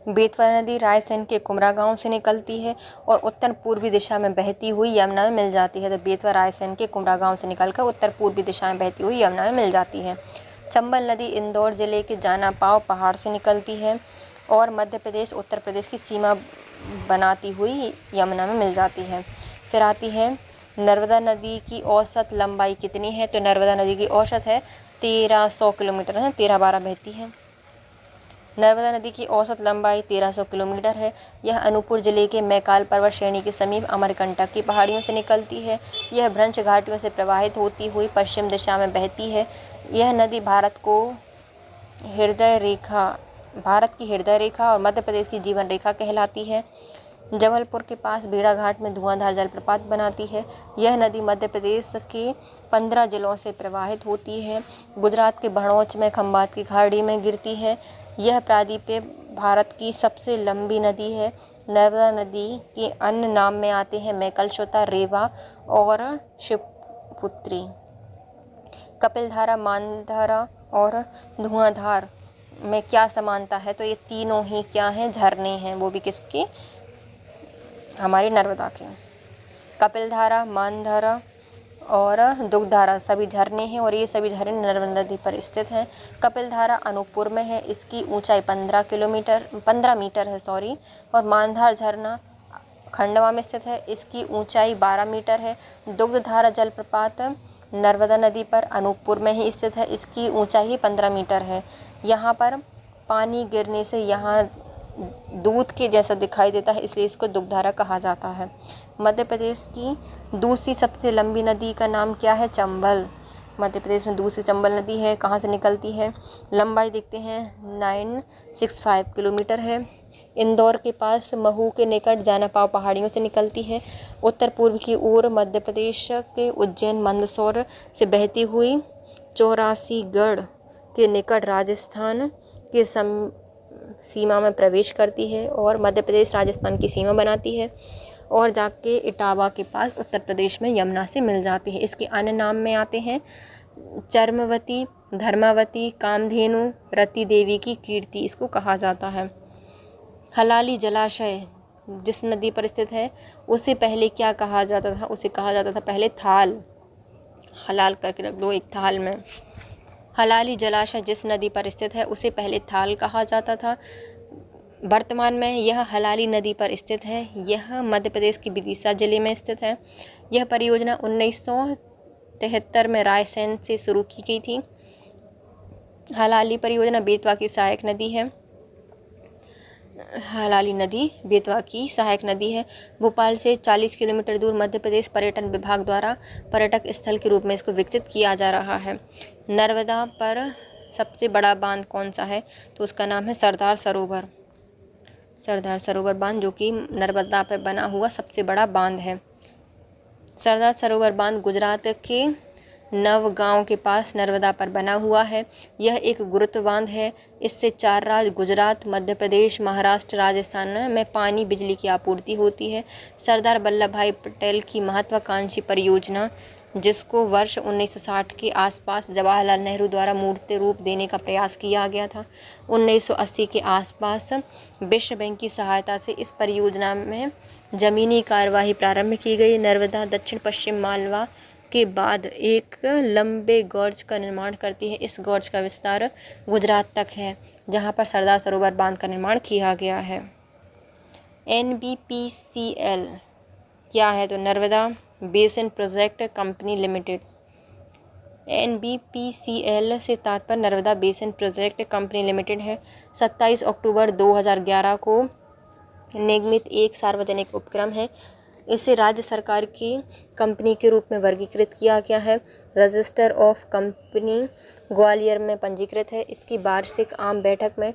बेतवा नदी रायसेन के कुमरा गांव से निकलती है और उत्तर पूर्वी दिशा में बहती हुई यमुना में मिल जाती है। तो बेतवा रायसेन के कुमरा गांव से निकलकर उत्तर पूर्वी दिशा में बहती हुई यमुना में मिल जाती है। चंबल नदी इंदौर जिले के जानापाव पहाड़ से निकलती है और मध्य प्रदेश उत्तर प्रदेश की सीमा बनाती हुई यमुना में मिल जाती है। फिर आती है नर्मदा नदी की औसत लंबाई कितनी है? तो नर्मदा नदी की औसत है 1300 किलोमीटर है, 13-12 बहती है। नर्मदा नदी की औसत लंबाई 1300 किलोमीटर है। यह अनूपपुर जिले के मैकाल पर्वत श्रेणी के समीप अमरकंटक की पहाड़ियों से निकलती है। यह भ्रंश घाटियों से प्रवाहित होती हुई पश्चिम दिशा में बहती है। यह नदी भारत की हृदय रेखा और मध्य प्रदेश की जीवन रेखा कहलाती है। जबलपुर के पास भेड़ाघाट में धुआंधार जलप्रपात बनाती है। यह नदी मध्य प्रदेश के 15 जिलों से प्रवाहित होती है। गुजरात के भड़ौच में खंभात की खाड़ी में गिरती है। यह प्रायद्वीप भारत की सबसे लंबी नदी है। नर्मदा नदी के अन्य नाम में आते हैं मैकलश्रोता, रेवा और शिवपुत्री। कपिलधारा, मानधारा और धुआंधार में क्या समानता है? तो ये तीनों ही क्या हैं? झरने हैं, वो भी किसके? हमारी नर्मदा के। कपिलधारा, मानधारा और दुग्धारा सभी झरने हैं और ये सभी झरने नर्मदा नदी पर स्थित हैं। कपिलधारा अनूपपुर में है, इसकी ऊंचाई 15 मीटर है और मानधार झरना खंडवा में स्थित है, इसकी ऊंचाई 12 मीटर है। दुग्धधारा जलप्रपात नर्मदा नदी पर अनूपपुर में ही स्थित है, इसकी ऊंचाई 15 मीटर है। यहाँ पर पानी गिरने से यहाँ दूध के जैसा दिखाई देता है, इसलिए इसको दुग्धधारा कहा जाता है। मध्य प्रदेश की दूसरी सबसे लंबी नदी का नाम क्या है? चंबल। मध्य प्रदेश में दूसरी चंबल नदी है, कहाँ से निकलती है? लंबाई देखते हैं 965 किलोमीटर है। इंदौर के पास महू के निकट जानापाव पहाड़ियों से निकलती है। उत्तर पूर्व की ओर मध्य प्रदेश के उज्जैन मंदसौर से बहती हुई चौरासीगढ़ के निकट राजस्थान के सीमा में प्रवेश करती है और मध्य प्रदेश राजस्थान की सीमा बनाती है और जाके इटावा के पास उत्तर प्रदेश में यमुना से मिल जाती है। इसके अन्य नाम में आते हैं चर्मवती, धर्मावती, कामधेनु, रति देवी की कीर्ति इसको कहा जाता है। हलाली जलाशय जिस नदी पर स्थित है उसे पहले क्या कहा जाता था? उसे कहा जाता था पहले थाल। हलाल करके रख दो एक थाल में। हलाली जलाशय जिस नदी पर स्थित है उसे पहले थाल कहा जाता था। वर्तमान में यह हलाली नदी पर स्थित है। यह मध्य प्रदेश के विदिशा जिले में स्थित है। यह परियोजना 1973 में रायसेन से शुरू की गई थी। हलाली परियोजना बेतवा की सहायक नदी है। हलाली नदी बेतवा की सहायक नदी है। भोपाल से 40 किलोमीटर दूर मध्य प्रदेश पर्यटन विभाग द्वारा पर्यटक स्थल के रूप में इसको विकसित किया जा रहा है। नर्मदा पर सबसे बड़ा बांध कौन सा है? तो उसका नाम है सरदार सरोवर। सरदार सरोवर बांध जो कि नर्मदा पर बना हुआ सबसे बड़ा बांध है। सरदार सरोवर बांध गुजरात के नवगांव के पास नर्मदा पर बना हुआ है। यह एक गुरुत्व बांध है। इससे 4 राज्य गुजरात, मध्य प्रदेश, महाराष्ट्र, राजस्थान में पानी बिजली की आपूर्ति होती है। सरदार वल्लभ भाई पटेल की महत्वाकांक्षी परियोजना जिसको वर्ष 1960 के आसपास जवाहरलाल नेहरू द्वारा मूर्त रूप देने का प्रयास किया गया था। 1980 के आसपास विश्व बैंक की सहायता से इस परियोजना में ज़मीनी कार्यवाही प्रारंभ की गई। नर्मदा दक्षिण पश्चिम मालवा के बाद एक लंबे गॉर्ज का निर्माण करती है। इस गॉर्ज का विस्तार गुजरात तक है जहां पर सरदार सरोवर बांध का निर्माण किया गया है। NBPCL क्या है? तो Narmada basin project company limited. NBPCL से तात्पर्य Narmada basin project company limited है। 27 अक्टूबर 2011 को निगमित एक सार्वजनिक उपक्रम है। इसे राज्य सरकार की कंपनी के रूप में वर्गीकृत किया गया है। रजिस्टर ऑफ कंपनी ग्वालियर में पंजीकृत है। इसकी वार्षिक आम बैठक में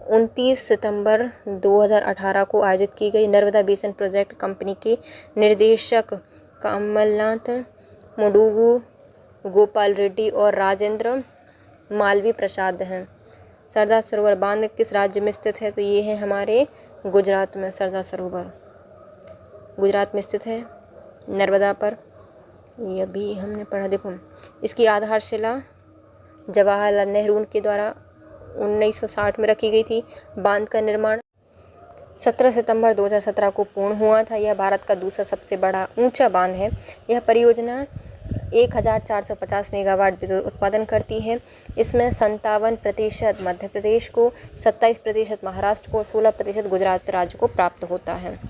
29 सितंबर 2018 को आयोजित की गई। नर्मदा बेसिन प्रोजेक्ट कंपनी के निर्देशक कमलनाथ मुडुगु, गोपाल रेड्डी और राजेंद्र मालवी प्रसाद हैं। सरदार सरोवर बांध किस राज्य में स्थित है? तो ये है हमारे गुजरात में। सरदार सरोवर गुजरात में स्थित है, नर्मदा पर। ये अभी हमने पढ़ा। देखो, इसकी आधारशिला जवाहरलाल नेहरू के द्वारा 1960 में रखी गई थी। बांध का निर्माण 17 सितंबर 2017 को पूर्ण हुआ था। यह भारत का दूसरा सबसे बड़ा ऊंचा बांध है। यह परियोजना 1450 मेगावाट विद्युत उत्पादन करती है। इसमें 57% मध्य प्रदेश को, 27% महाराष्ट्र को, 16% गुजरात राज्य को प्राप्त होता है।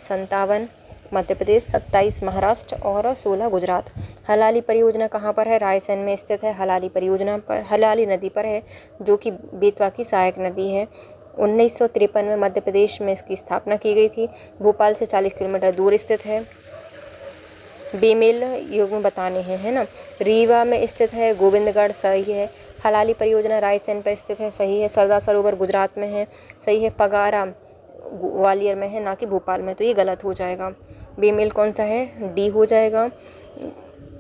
57 मध्य प्रदेश, 27 महाराष्ट्र और 16 गुजरात। हलाली परियोजना कहाँ पर है? रायसेन में स्थित है। हलाली परियोजना पर हलाली नदी पर है, जो कि बेतवा की सहायक नदी है। 1953 में मध्य प्रदेश में इसकी स्थापना की गई थी। भोपाल से 40 किलोमीटर दूर स्थित है। बेमेल युग्म बताने हैं, है ना। रीवा में स्थित है। गोविंदगढ़ सही है। हलाली परियोजना रायसेन पर स्थित है, सही है। सरदार सरोवर गुजरात में है, सही है। पगारा ग्वालियर में है, ना कि भोपाल में, तो ये गलत हो जाएगा। बेमेल कौन सा है? डी हो जाएगा।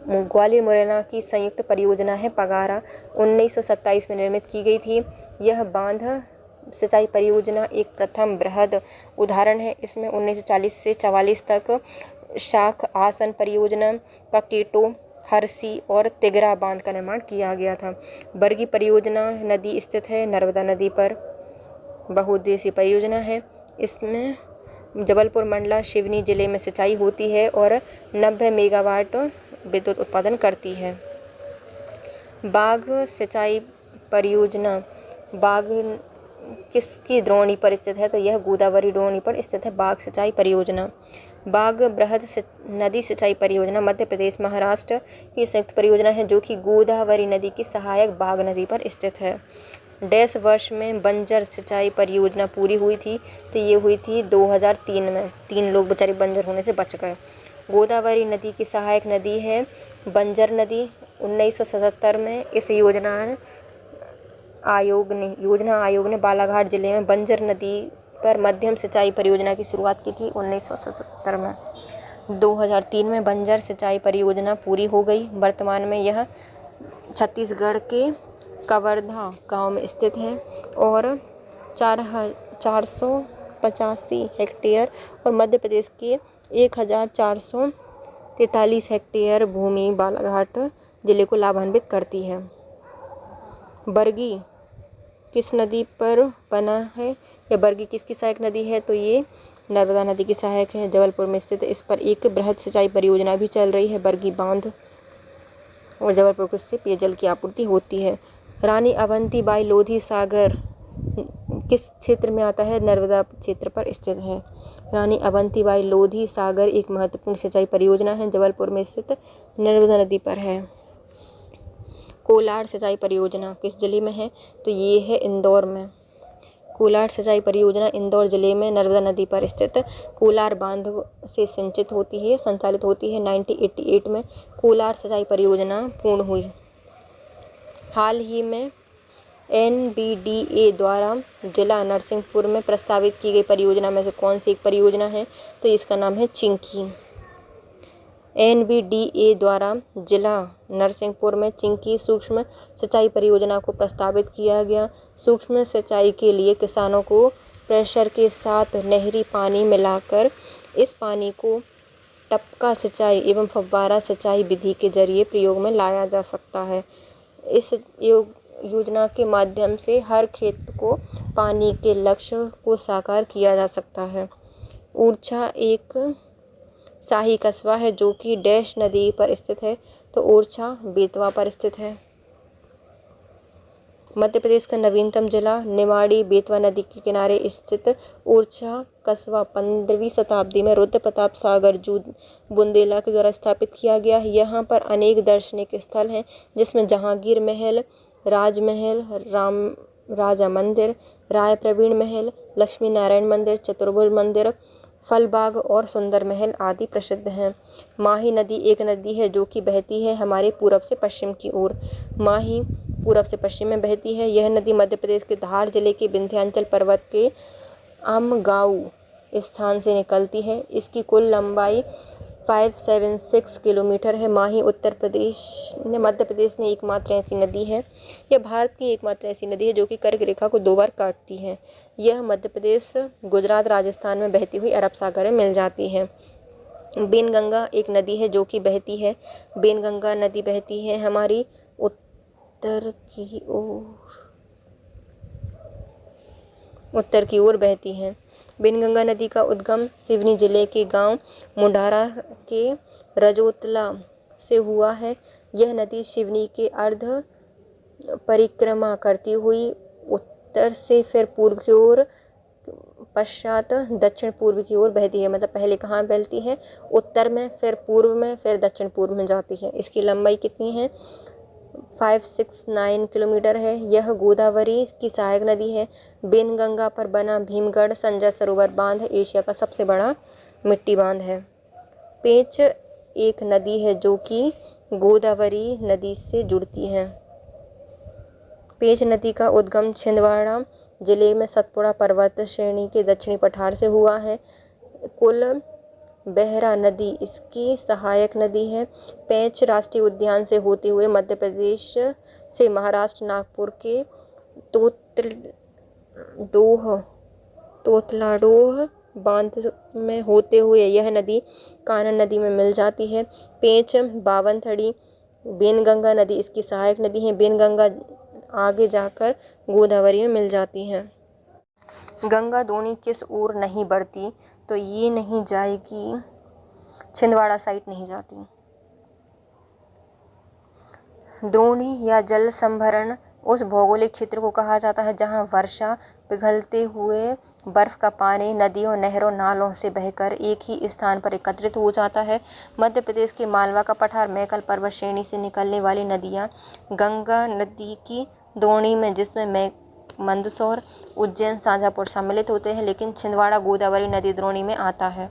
ग्वालियर मुरैना की संयुक्त परियोजना है पगारा, 1927 में निर्मित की गई थी। यह बांध सिंचाई परियोजना एक प्रथम बृहद उदाहरण है। इसमें 1940 से 44 तक शाख आसन परियोजना, ककेटो, हरसी और तिगरा बांध का निर्माण किया गया था। बरगी परियोजना नदी स्थित है नर्मदा नदी पर, बहुउद्देशीय परियोजना है। इसमें जबलपुर मंडला शिवनी जिले में सिंचाई होती है और 90 मेगावाट विद्युत उत्पादन करती है। बाघ सिंचाई परियोजना बाघ किसकी द्रोणी पर स्थित है? तो यह गोदावरी द्रोणी पर स्थित है बाघ सिंचाई परियोजना। बाघ बृहद नदी सिंचाई परियोजना मध्य प्रदेश महाराष्ट्र की संयुक्त परियोजना है, जो कि गोदावरी नदी की सहायक बाघ नदी पर स्थित है। डैश वर्ष में बंजर सिंचाई परियोजना पूरी हुई थी? तो ये हुई थी 2003 में। 3 लोग बेचारे बंजर होने से बच गए। गोदावरी नदी की सहायक नदी है बंजर नदी। 1977 में इस योजना आयोग ने बालाघाट जिले में बंजर नदी पर मध्यम सिंचाई परियोजना की शुरुआत की थी 1977 में। 2003 में बंजर सिंचाई परियोजना पूरी हो गई। वर्तमान में यह छत्तीसगढ़ के कवर्धा गांव में स्थित है और 485 हेक्टेयर और मध्य प्रदेश के 1443 हेक्टेयर भूमि बालाघाट जिले को लाभान्वित करती है। बरगी किस नदी पर बना है? या बरगी किसकी सहायक नदी है? तो ये नर्मदा नदी की सहायक है, जबलपुर में स्थित। इस पर एक बृहद सिंचाई परियोजना भी चल रही है, बरगी बांध, और जबलपुर को इससे पेयजल की आपूर्ति होती है। रानी अवंतीबाई लोधी सागर किस क्षेत्र में आता है? नर्मदा क्षेत्र पर स्थित है। रानी अवंतीबाई लोधी सागर एक महत्वपूर्ण सिंचाई परियोजना है, जबलपुर में स्थित नर्मदा नदी पर है। कोलार सिंचाई परियोजना किस जिले में है? तो ये है इंदौर में। कोलार सिंचाई परियोजना इंदौर जिले में नर्मदा नदी पर स्थित कोलार बांध से संचालित होती है। 1988 में कोलार सिंचाई परियोजना पूर्ण हुई। हाल ही में NBDA द्वारा जिला नरसिंहपुर में प्रस्तावित की गई परियोजना में से कौन सी एक परियोजना है? तो इसका नाम है चिंकी। NBDA द्वारा जिला नरसिंहपुर में चिंकी सूक्ष्म सिंचाई परियोजना को प्रस्तावित किया गया। सूक्ष्म सिंचाई के लिए किसानों को प्रेशर के साथ नहरी पानी मिलाकर इस पानी को टपका सिंचाई एवं फव्वारा सिंचाई विधि के जरिए प्रयोग में लाया जा सकता है। इस योजना के माध्यम से हर खेत को पानी के लक्ष्य को साकार किया जा सकता है। ओरछा एक शाही कस्बा है जो कि डैश नदी पर स्थित है। तो ओरछा बेतवा पर स्थित है। मध्य प्रदेश का नवीनतम जिला निमाड़ी बेतवा नदी के किनारे स्थित ओरछा कस्बा 15वीं शताब्दी में रुद्र प्रताप सागर बुंदेला के द्वारा स्थापित किया गया। यहाँ पर अनेक दार्शनिक स्थल हैं, जिसमें जहांगीर महल, राजमहल, राजा मंदिर, राय प्रवीण महल, लक्ष्मी नारायण मंदिर, चतुर्भुज मंदिर, फलबाग और सुंदर महल आदि प्रसिद्ध हैं। माही नदी एक नदी है जो कि बहती है हमारे पूरब से पश्चिम की ओर। माही पूरब से पश्चिम में बहती है। यह नदी मध्य प्रदेश के धार जिले के विंध्याचल पर्वत के आमगांव स्थान से निकलती है। इसकी कुल लंबाई 576 किलोमीटर है। माही मध्य प्रदेश में एकमात्र ऐसी नदी है, यह भारत की एकमात्र ऐसी नदी है जो कि कर्क रेखा को 2 बार काटती है। यह मध्य प्रदेश, गुजरात, राजस्थान में बहती हुई अरब सागर में मिल जाती है। बेनगंगा एक नदी है जो कि बहती है। बेनगंगा नदी बहती है हमारी उत्तर की ओर बहती है। बेनगंगा नदी का उद्गम सिवनी जिले के गांव मुंडारा के रजोतला से हुआ है। यह नदी सिवनी के अर्ध परिक्रमा करती हुई उत्तर से फिर पूर्व की ओर, पश्चात दक्षिण पूर्व की ओर बहती है। मतलब पहले कहाँ बहती है? उत्तर में, फिर पूर्व में, फिर दक्षिण पूर्व में जाती है। इसकी लंबाई कितनी है? 569 किलोमीटर है। यह गोदावरी की सहायक नदी है। बेनगंगा पर बना भीमगढ़ संजय सरोवर बांध एशिया का सबसे बड़ा मिट्टी बांध है। पेंच एक नदी है जो कि गोदावरी नदी से जुड़ती है। पेंच नदी का उद्गम छिंदवाड़ा जिले में सतपुड़ा पर्वत श्रेणी के दक्षिणी पठार से हुआ है। कुल बहरा नदी इसकी सहायक नदी है। पेंच राष्ट्रीय उद्यान से होते हुए मध्य प्रदेश से महाराष्ट्र नागपुर के तोतलाडोह बांध में होते हुए यह नदी कानन नदी में मिल जाती है। पेंच बावनथड़ी बेनगंगा नदी इसकी सहायक नदी है। बेनगंगा आगे जाकर गोदावरी में मिल जाती है। गंगा द्रोणी किस ओर नहीं बढ़ती? तो ये नहीं जाएगी, छिंदवाड़ा साइड नहीं जाती। द्रोणी या जल संभरण उस भौगोलिक क्षेत्र को कहा जाता है जहां वर्षा पिघलते हुए बर्फ का पानी नदियों, नहरों, नालों से बहकर एक ही स्थान पर एकत्रित हो जाता है। मध्य प्रदेश के मालवा का पठार मैकल पर्वत श्रेणी से निकलने वाली नदियां गंगा नदी की द्रोणी में, जिसमें मंदसौर, उज्जैन, शाजापुर सम्मिलित होते हैं, लेकिन छिंदवाड़ा गोदावरी नदी द्रोणी में आता है।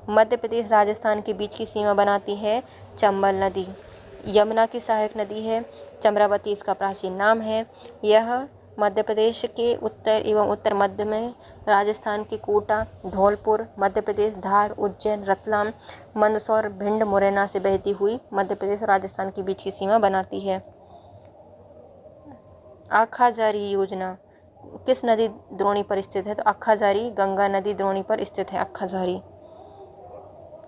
मध्य प्रदेश राजस्थान के बीच की सीमा बनाती है चंबल नदी। यमुना की सहायक नदी है। चम्रावती इसका प्राचीन नाम है। यह मध्य प्रदेश के उत्तर एवं उत्तर मध्य में राजस्थान के कोटा, धौलपुर, मध्य प्रदेश धार, उज्जैन, रतलाम, मंदसौर, भिंड, मुरैना से बहती हुई मध्य प्रदेश और राजस्थान के बीच की सीमा बनाती है। आखाजारी योजना किस नदी द्रोणी पर स्थित है? तो आखाजारी गंगा नदी द्रोणी पर स्थित है। आखाजारी।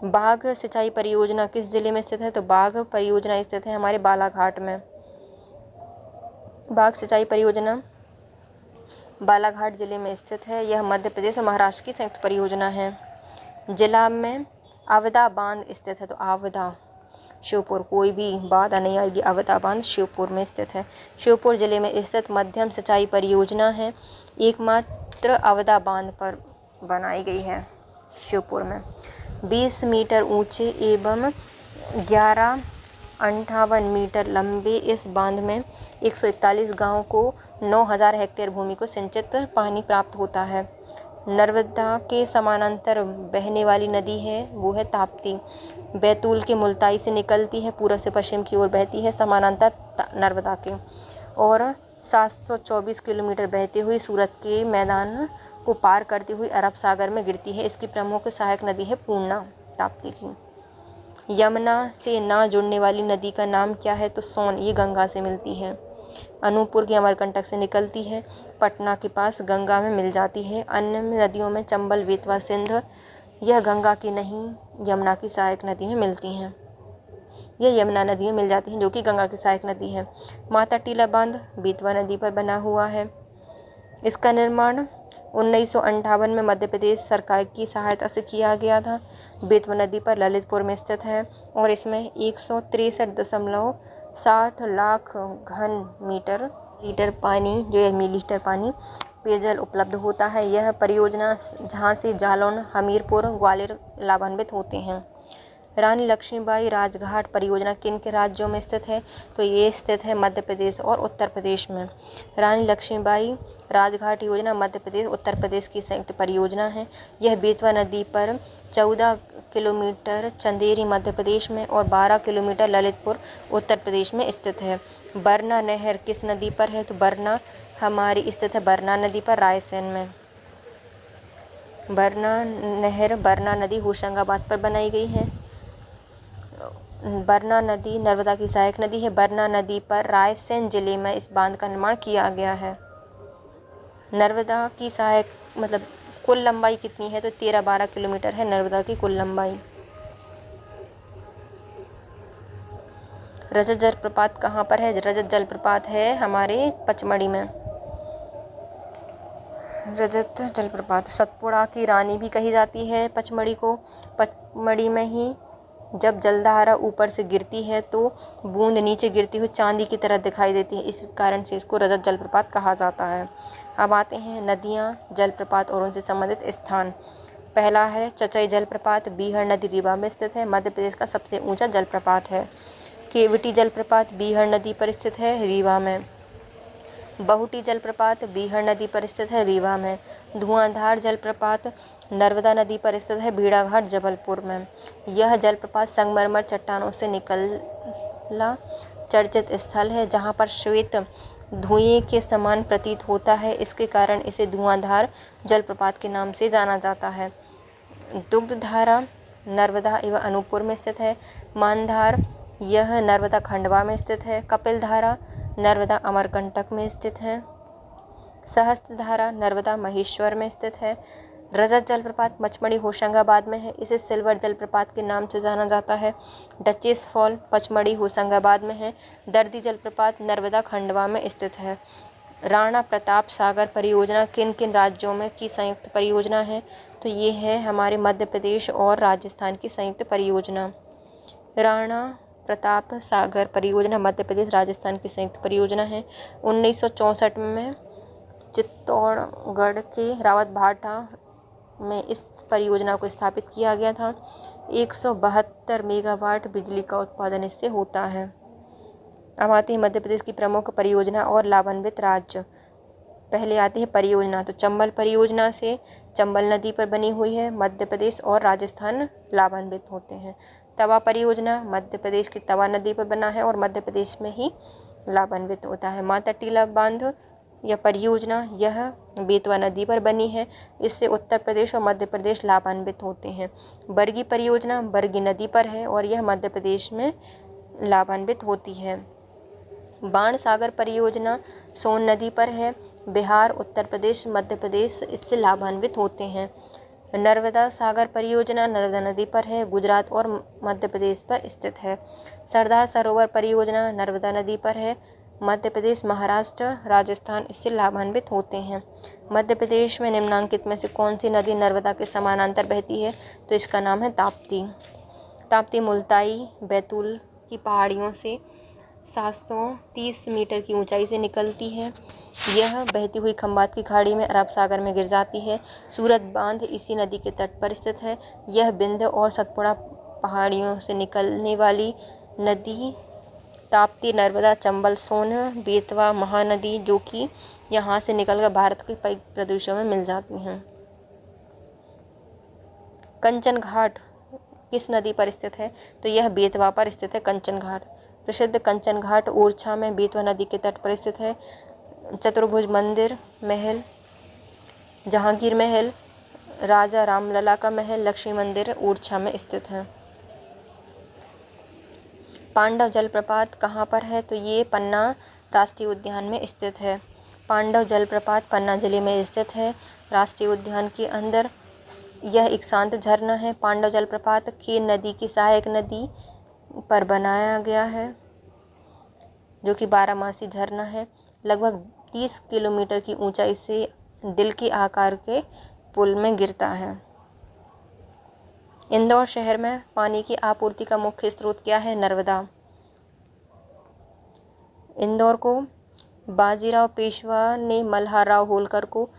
बाघ सिंचाई परियोजना किस जिले में स्थित है? तो बाघ परियोजना स्थित है हमारे बालाघाट में। बाघ सिंचाई परियोजना बालाघाट जिले में स्थित है। यह मध्य प्रदेश और महाराष्ट्र की संयुक्त परियोजना है। जिला में आवदा बांध स्थित है। तो आवदा श्योपुर, कोई भी बाधा नहीं आएगी। आवदा बांध श्योपुर में स्थित है। श्योपुर जिले में स्थित मध्यम सिंचाई परियोजना है। एकमात्र आवदा बांध पर बनाई गई है श्योपुर में। 20 मीटर ऊंचे एवं 1158 मीटर लंबे इस बांध में 141 गांवों को 9000 हेक्टेयर भूमि को सिंचित पानी प्राप्त होता है। नर्मदा के समानांतर बहने वाली नदी है वो है ताप्ती। बैतूल के मुल्ताई से निकलती है, पूर्व से पश्चिम की ओर बहती है समानांतर नर्मदा के, और 724 किलोमीटर बहती हुई सूरत के मैदान को पार करती हुई अरब सागर में गिरती है। इसकी प्रमुख सहायक नदी है पूर्णा ताप्ती की। यमुना से ना जुड़ने वाली नदी का नाम क्या है? तो सोन, ये गंगा से मिलती है। अनूपपुर की अमरकंटक से निकलती है, पटना के पास गंगा में मिल जाती है। अन्य नदियों में चंबल, बेतवा, सिंध, यह गंगा की नहीं यमुना की सहायक नदी में मिलती हैं। यह यमुना नदी में मिल जाती हैं जो कि गंगा की सहायक नदी है। माता टीला बांध बेतवा नदी पर बना हुआ है। इसका निर्माण 1958 में मध्य प्रदेश सरकार की सहायता से किया गया था। बेतवा नदी पर ललितपुर में स्थित है और इसमें 163.60 लाख घन मीटर लीटर पानी जो है मिलीलीटर पानी पेयजल उपलब्ध होता है। यह परियोजना झांसी, जालौन, हमीरपुर, ग्वालियर लाभान्वित होते हैं। रानी लक्ष्मीबाई राजघाट परियोजना किन के राज्यों में स्थित है? तो ये स्थित है मध्य प्रदेश और उत्तर प्रदेश में। रानी लक्ष्मीबाई राजघाट योजना मध्य प्रदेश उत्तर प्रदेश की संयुक्त परियोजना है। यह बेतवा नदी पर 14 किलोमीटर चंदेरी मध्य प्रदेश में और 12 किलोमीटर ललितपुर उत्तर प्रदेश में स्थित है। बरना नहर किस नदी पर है? तो बरना हमारी स्थित है बरना नदी पर रायसेन में। बरना नहर बरना नदी होशंगाबाद पर बनाई गई है। बरना नदी नर्मदा की सहायक नदी है। बरना नदी पर रायसेन जिले में इस बांध का निर्माण किया गया है। नर्मदा की सहायक मतलब कुल लंबाई कितनी है? तो 13-12 किलोमीटर है नर्मदा की कुल लंबाई। रजत जलप्रपात कहाँ पर है? रजत जलप्रपात है हमारे पचमढ़ी में। रजत जलप्रपात सतपुड़ा की रानी भी कही जाती है पचमढ़ी को। पचमढ़ी में ही जब जलधारा ऊपर से गिरती है तो बूंद नीचे गिरती हुई चांदी की तरह दिखाई देती है, इस कारण से इसको रजत जलप्रपात कहा जाता है। अब आते हैं नदियाँ, जलप्रपात और उनसे संबंधित स्थान। पहला है चचई जलप्रपात, बीहड़ नदी रीवा में स्थित है, मध्य प्रदेश का सबसे ऊंचा जलप्रपात है। केवटी जलप्रपात बीहड़ नदी पर स्थित है, रीवा में। बहुटी जलप्रपात बीहड़ नदी पर स्थित है, रीवा में। धुआंधार जलप्रपात नर्मदा नदी पर स्थित है, भेड़ाघाट जबलपुर में। यह जलप्रपात संगमरमर चट्टानों से निकला चर्चित स्थल है, जहां पर श्वेत धुएं के समान प्रतीत होता है। इसके कारण इसे धुआंधार जलप्रपात के नाम से जाना जाता है। दुग्धधारा नर्मदा एवं अनूपपुर में स्थित है। मानधार यह नर्मदा खंडवा में स्थित है। कपिलधारा नर्मदा अमरकंटक में स्थित है। सहस्त्रधारा नर्मदा महेश्वर में स्थित है। रजत जलप्रपात पचमढ़ी होशंगाबाद में है, इसे सिल्वर जलप्रपात के नाम से जाना जाता है। डचेस फॉल पचमढ़ी होशंगाबाद में है। दर्दी जलप्रपात नर्मदा खंडवा में स्थित है। राणा प्रताप सागर परियोजना किन किन राज्यों में की संयुक्त परियोजना है? तो ये है हमारे मध्य प्रदेश और राजस्थान की संयुक्त परियोजना। राणा प्रताप सागर परियोजना मध्य प्रदेश राजस्थान की संयुक्त परियोजना है। 1964 में चित्तौड़गढ़ के रावत भाटा में इस परियोजना को स्थापित किया गया था। 172 मेगावाट बिजली का उत्पादन इससे होता है। अब आती है मध्य प्रदेश की प्रमुख परियोजना और लाभान्वित राज्य। पहले आती है परियोजना, तो चंबल परियोजना से चंबल नदी पर बनी हुई है, मध्य प्रदेश और राजस्थान लाभान्वित होते हैं। तवा परियोजना मध्य प्रदेश की तवा नदी पर बना है और मध्य प्रदेश में ही लाभान्वित होता है। माता टीला बांध यह परियोजना यह बेतवा नदी पर बनी है, इससे उत्तर प्रदेश और मध्य प्रदेश लाभान्वित होते हैं। बरगी परियोजना बरगी नदी पर है और यह मध्य प्रदेश में लाभान्वित होती है। बाण सागर परियोजना सोन नदी पर है, बिहार, उत्तर प्रदेश, मध्य प्रदेश इससे लाभान्वित होते हैं। नर्मदा सागर परियोजना नर्मदा नदी पर है, गुजरात और मध्य प्रदेश पर स्थित है। सरदार सरोवर परियोजना नर्मदा नदी पर है, मध्य प्रदेश, महाराष्ट्र, राजस्थान इससे लाभान्वित होते हैं। मध्य प्रदेश में निम्नांकित में से कौन सी नदी नर्मदा के समानांतर बहती है? तो इसका नाम है ताप्ती। ताप्ती मुल्ताई बैतूल की पहाड़ियों से 730 मीटर की ऊंचाई से निकलती है। यह बहती हुई खंबात की खाड़ी में अरब सागर में गिर जाती है। सूरत बांध इसी नदी के तट पर स्थित है। यह बिंद और सतपुड़ा पहाड़ियों से निकलने वाली नदी ताप्ती, नर्मदा, चंबल, सोन, बेतवा, महानदी जो कि यहाँ से निकलकर भारत के कई प्रदेशों में मिल जाती हैं। कंचन घाट किस नदी पर स्थित है? तो यह बेतवा पर स्थित है कंचन घाट। प्रसिद्ध कंचन घाट ओरछा में बेतवा नदी के तट पर स्थित है। चतुर्भुज मंदिर महल, जहांगीर महल, राजा रामलला का महल, लक्ष्मी मंदिर ओरछा में स्थित है। पांडव जलप्रपात कहाँ पर है? तो ये पन्ना राष्ट्रीय उद्यान में स्थित है। पांडव जलप्रपात पन्ना जिले में स्थित है, राष्ट्रीय उद्यान के अंदर। यह एक शांत झरना है। पांडव जलप्रपात की नदी की सहायक नदी पर बनाया गया है, जो कि 12मासी झरना है। लगभग 30 किलोमीटर की ऊंचाई से दिल के आकार के पुल में गिरता है। इंदौर शहर में पानी की आपूर्ति का मुख्य स्रोत क्या है? नर्मदा। इंदौर को बाजीराव पेशवा ने मल्हारराव होलकर को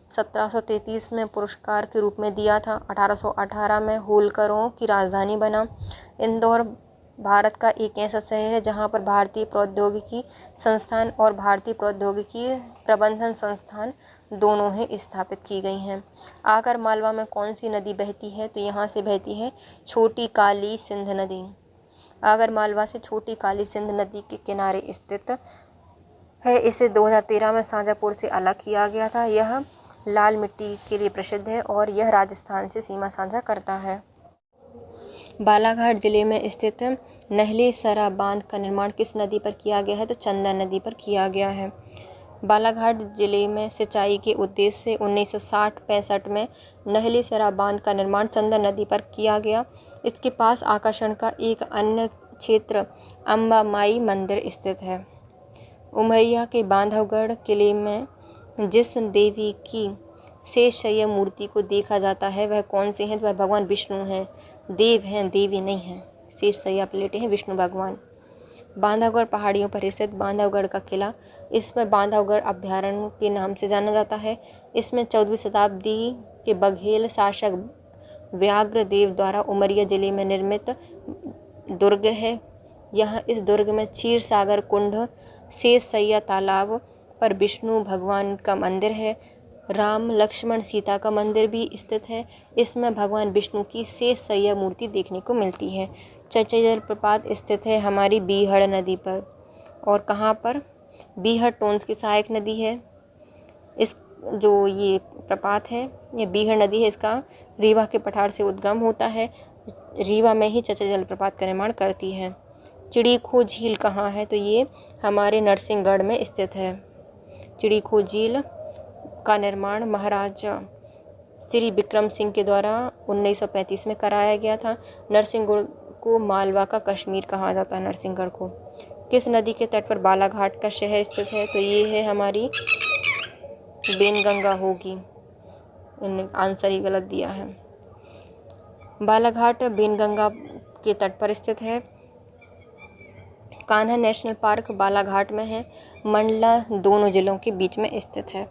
1733 में पुरस्कार के रूप में दिया था। 1818 में होलकरों की राजधानी बना। इंदौर भारत का एक ऐसा शहर है जहाँ पर भारतीय प्रौद्योगिकी संस्थान और भारतीय प्रौद्योगिकी प्रबंधन संस्थान दोनों ही स्थापित की गई हैं। आगर मालवा में कौन सी नदी बहती है? तो यहाँ से बहती है छोटी काली सिंध नदी। आगर मालवा से छोटी काली सिंध नदी के किनारे स्थित है। इसे 2013 में शाजापुर से अलग किया गया था। यह लाल मिट्टी के लिए प्रसिद्ध है और यह राजस्थान से सीमा साझा करता है। बालाघाट जिले में स्थित नहले-सरा बांध का निर्माण किस नदी पर किया गया है? तो चंदा नदी पर किया गया है। बालाघाट जिले में सिंचाई के उद्देश्य से 1960-65 में नहले-सरा बांध का निर्माण चंदा नदी पर किया गया। इसके पास आकर्षण का एक अन्य क्षेत्र अम्बा माई मंदिर स्थित है। उमरिया के बांधवगढ़ किले में जिस देवी की शेषशय्या मूर्ति को देखा जाता है वह कौन से हैं? तो वह भगवान विष्णु हैं। देव हैं, देवी नहीं हैं। शेषशय्या पर लेटे हैं विष्णु भगवान। बांधवगढ़ पहाड़ियों पर स्थित बांधवगढ़ का किला, इसमें बांधवगढ़ अभ्यारण्य के नाम से जाना जाता है। इसमें 14वीं शताब्दी के बघेल शासक व्याघ्रदेव द्वारा उमरिया जिले में निर्मित दुर्ग है। यहाँ इस दुर्ग में क्षीर सागर कुंड, शेषशय्या तालाब पर विष्णु भगवान का मंदिर है। राम लक्ष्मण सीता का मंदिर भी स्थित है। इसमें भगवान विष्णु की शेषशय्या मूर्ति देखने को मिलती है। चचई जलप्रपात स्थित है हमारी बीहड़ नदी पर। और कहाँ पर? बीहड़ टोंस की सहायक नदी है। इस जो ये प्रपात है ये बीहड़ नदी है, इसका रीवा के पठार से उद्गम होता है। रीवा में ही चचई जलप्रपात का निर्माण करती है। चिड़ीखो झील कहाँ है? तो ये हमारे नरसिंहगढ़ में स्थित है। चिड़ीखो झील का निर्माण महाराजा श्री विक्रम सिंह के द्वारा 1935 में कराया गया था। नरसिंहगढ़ को मालवा का कश्मीर कहा जाता है। नरसिंहगढ़ को किस नदी के तट पर बालाघाट का शहर स्थित है? तो ये है हमारी बेनगंगा होगी। इन्होंने आंसर ही गलत दिया है। बालाघाट बेनगंगा के तट पर स्थित है। कान्हा नेशनल पार्क बालाघाट में है। मंडला दोनों जिलों के बीच में स्थित है।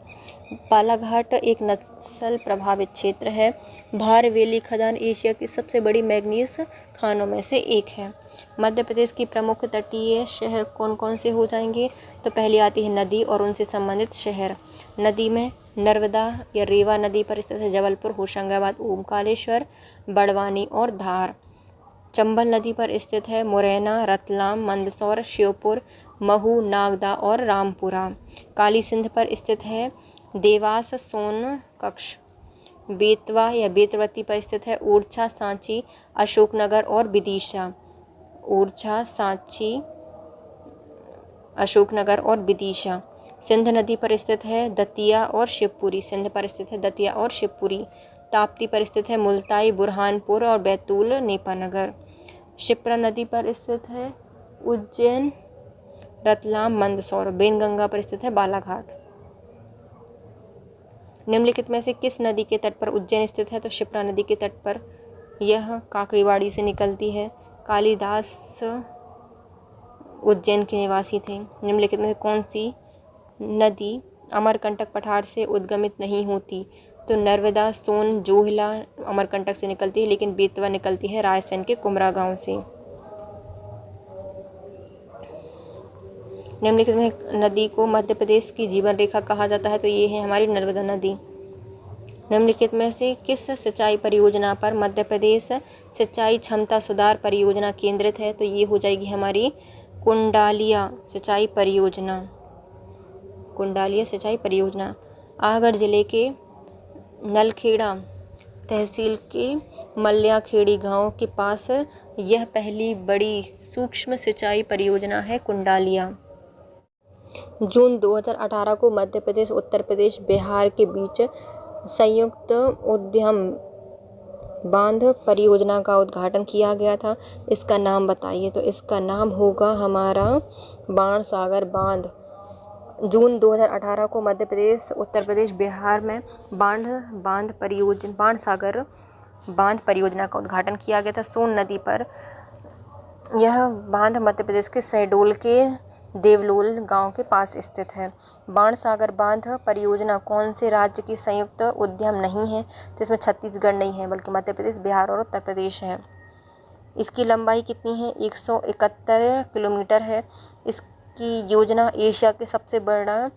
बालाघाट एक नस्ल प्रभावित क्षेत्र है। भार वैली खदान एशिया की सबसे बड़ी मैग्नीज खानों में से एक है। मध्य प्रदेश की प्रमुख तटीय शहर कौन कौन से हो जाएंगे? तो पहले आती है नदी और उनसे संबंधित शहर। नदी में नर्मदा या रेवा नदी पर स्थित है जबलपुर, होशंगाबाद, ओमकारेश्वर, बड़वानी और धार। चंबल नदी पर स्थित है मुरैना, रतलाम, मंदसौर, श्योपुर, महू, नागदा और रामपुरा। काली सिंध पर स्थित है देवास, सोनकक्ष। बेतवा या बेतवती पर स्थित है ओरछा, सांची, अशोकनगर और विदिशा। ओरछा, सांची, अशोकनगर और विदिशा। सिंध नदी पर स्थित है दतिया और शिवपुरी। सिंध पर स्थित है दतिया और शिवपुरी। ताप्ती पर स्थित है मुल्ताई, बुरहानपुर और बैतूल, नेपानगर। शिप्रा नदी पर स्थित है उज्जैन, रतलाम, मंदसौर। बेनगंगा पर स्थित है बालाघाट। निम्नलिखित में से किस नदी के तट पर उज्जैन स्थित है? तो शिप्रा नदी के तट पर। यह काकड़ीवाड़ी से निकलती है। कालिदास उज्जैन के निवासी थे। निम्नलिखित में से कौन सी नदी अमरकंटक पठार से उद्गमित नहीं होती? तो नर्मदा, सोन, जोहिला अमरकंटक से निकलती है, लेकिन बेतवा निकलती है रायसेन के कुमरा गांव से। निम्नलिखित में नदी को मध्य प्रदेश की जीवन रेखा कहा जाता है? तो ये है हमारी नर्मदा नदी। निम्नलिखित में से किस सिंचाई परियोजना पर मध्य प्रदेश सिंचाई क्षमता सुधार परियोजना केंद्रित है? तो ये हो जाएगी हमारी कुंडालिया सिंचाई परियोजना। कुंडालिया सिंचाई परियोजना। आगरा जिले के नलखेड़ा तहसील के मल्याखेड़ी गांव के पास यह पहली बड़ी सूक्ष्म सिंचाई परियोजना है कुंडालिया। जून 2018 को मध्य प्रदेश, उत्तर प्रदेश, बिहार के बीच संयुक्त उद्यम बांध परियोजना का उद्घाटन किया गया था। इसका नाम बताइए? तो इसका नाम होगा हमारा बाणसागर बांध। जून 2018 को मध्य प्रदेश, उत्तर प्रदेश, बिहार में बाणसागर बांध परियोजना का उद्घाटन किया गया था। सोन नदी पर यह बांध मध्य प्रदेश के शहडोल के देवलोल गांव के पास स्थित है। बाणसागर बांध परियोजना कौन से राज्य की संयुक्त उद्यम नहीं है? तो इसमें छत्तीसगढ़ नहीं है, बल्कि मध्य प्रदेश, बिहार और उत्तर प्रदेश है। इसकी लंबाई कितनी है? 171 किलोमीटर है। इसकी योजना एशिया के सबसे बड़ा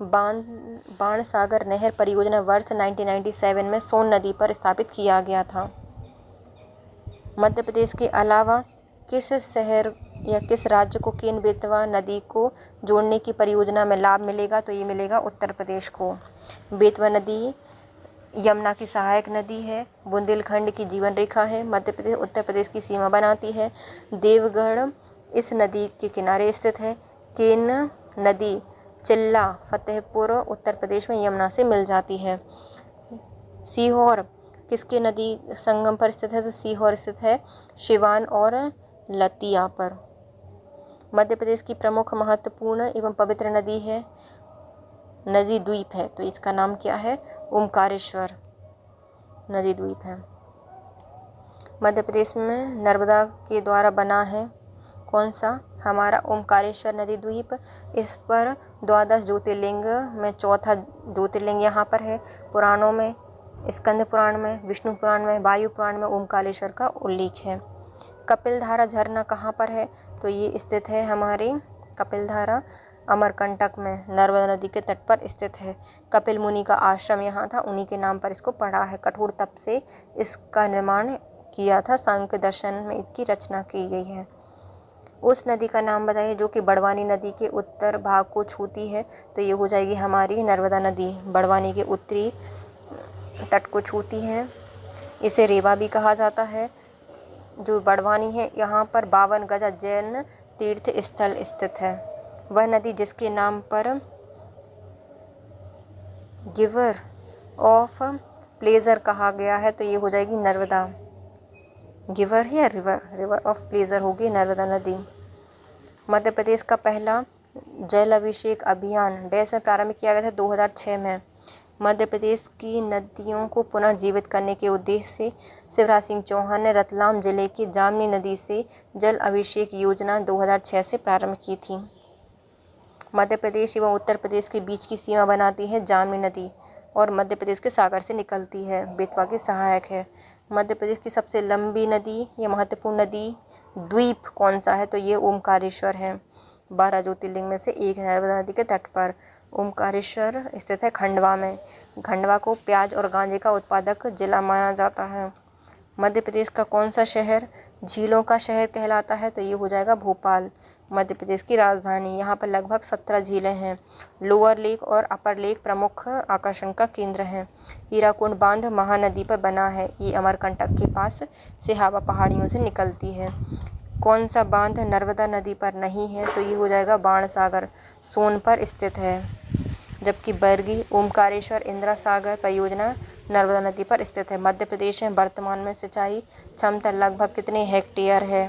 बाणसागर नहर परियोजना वर्ष 1997 में सोन नदी पर स्थापित किया गया था। मध्य प्रदेश के अलावा किस शहर या किस राज्य को केन बेतवा नदी को जोड़ने की परियोजना में लाभ मिलेगा? तो ये मिलेगा उत्तर प्रदेश को। बेतवा नदी यमुना की सहायक नदी है, बुंदेलखंड की जीवन रेखा है, मध्य प्रदेश उत्तर प्रदेश की सीमा बनाती है। देवगढ़ इस नदी के किनारे स्थित है। केन नदी चिल्ला फतेहपुर उत्तर प्रदेश में यमुना से मिल जाती है। सीहोर किसके नदी संगम पर स्थित है? तो सीहोर स्थित है सिवान और लतिया पर। मध्य प्रदेश की प्रमुख महत्वपूर्ण एवं पवित्र नदी है, नदी द्वीप है, तो इसका नाम क्या है? ओमकारेश्वर नदी द्वीप है। मध्य प्रदेश में नर्मदा के द्वारा बना है कौन सा? हमारा ओमकारेश्वर नदी द्वीप। इस पर 12 ज्योतिर्लिंग में चौथा ज्योतिर्लिंग यहाँ पर है। पुराणों में स्कंद पुराण में, विष्णु पुराण में, वायु पुराण में ओमकारेश्वर का उल्लेख है। कपिलधारा झरना कहाँ पर है? तो ये स्थित है हमारे कपिलधारा अमरकंटक में, नर्मदा नदी के तट पर स्थित है। कपिल मुनि का आश्रम यहाँ था, उन्हीं के नाम पर इसको पड़ा है। कठोर तप से इसका निर्माण किया था, सांख्य दर्शन में इसकी रचना की गई है। उस नदी का नाम बताइए जो कि बड़वानी नदी के उत्तर भाग को छूती है। तो ये हो जाएगी हमारी नर्मदा नदी, बड़वानी के उत्तरी तट को छूती है। इसे रेवा भी कहा जाता है। जो बड़वानी है यहाँ पर 52 गजा जैन तीर्थ स्थल स्थित है। वह नदी जिसके नाम पर गिवर ऑफ प्लेजर कहा गया है, तो ये हो जाएगी नर्मदा। गिवर या रिवर ऑफ प्लेजर होगी नर्मदा नदी। मध्य प्रदेश का पहला जल अभिषेक अभियान डैश में प्रारंभ किया गया था 2006 में। मध्य प्रदेश की नदियों को पुनर्जीवित करने के उद्देश्य से शिवराज सिंह चौहान ने रतलाम जिले की जामनी नदी से जल अभिषेक योजना 2006 से प्रारंभ की थी। मध्य प्रदेश एवं उत्तर प्रदेश के बीच की सीमा बनाती है जामनी नदी और मध्य प्रदेश के सागर से निकलती है, बेतवा की सहायक है। मध्य प्रदेश की सबसे लंबी नदी या महत्वपूर्ण नदी द्वीप कौन सा है? तो ये ओमकारेश्वर है। 12 ज्योतिर्लिंग में से एक है नर्मदा नदी के तट पर। ओमकारेश्वर स्थित है खंडवा में। खंडवा को प्याज और गांजे का उत्पादक जिला माना जाता है। मध्य प्रदेश का कौन सा शहर झीलों का शहर कहलाता है? तो ये हो जाएगा भोपाल, मध्य प्रदेश की राजधानी। यहाँ पर लगभग 17 झीलें हैं। लोअर लेक और अपर लेक प्रमुख आकर्षण का केंद्र हैं। हीराकुंड बांध महानदी पर बना है। ये अमरकंटक के पास सिहावा पहाड़ियों से निकलती है। कौन सा बांध नर्मदा नदी पर नहीं है? तो ये हो जाएगा बाणसागर, सोन पर स्थित है। जबकि बरगी ओमकारेश्वर इंदिरा सागर परियोजना नर्मदा नदी पर स्थित है। मध्य प्रदेश में वर्तमान में सिंचाई क्षमता लगभग कितने हेक्टेयर है?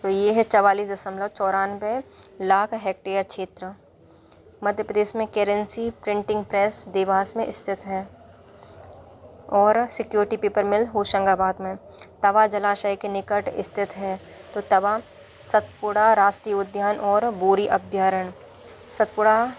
तो ये है 44.94 लाख हेक्टेयर क्षेत्र। मध्य प्रदेश में करेंसी प्रिंटिंग प्रेस देवास में स्थित है और सिक्योरिटी पेपर मिल होशंगाबाद में। तवा जलाशय के निकट स्थित है। तो तवा सतपुड़ा राष्ट्रीय उद्यान और बोरी अभ्यारण्य, सतपुड़ा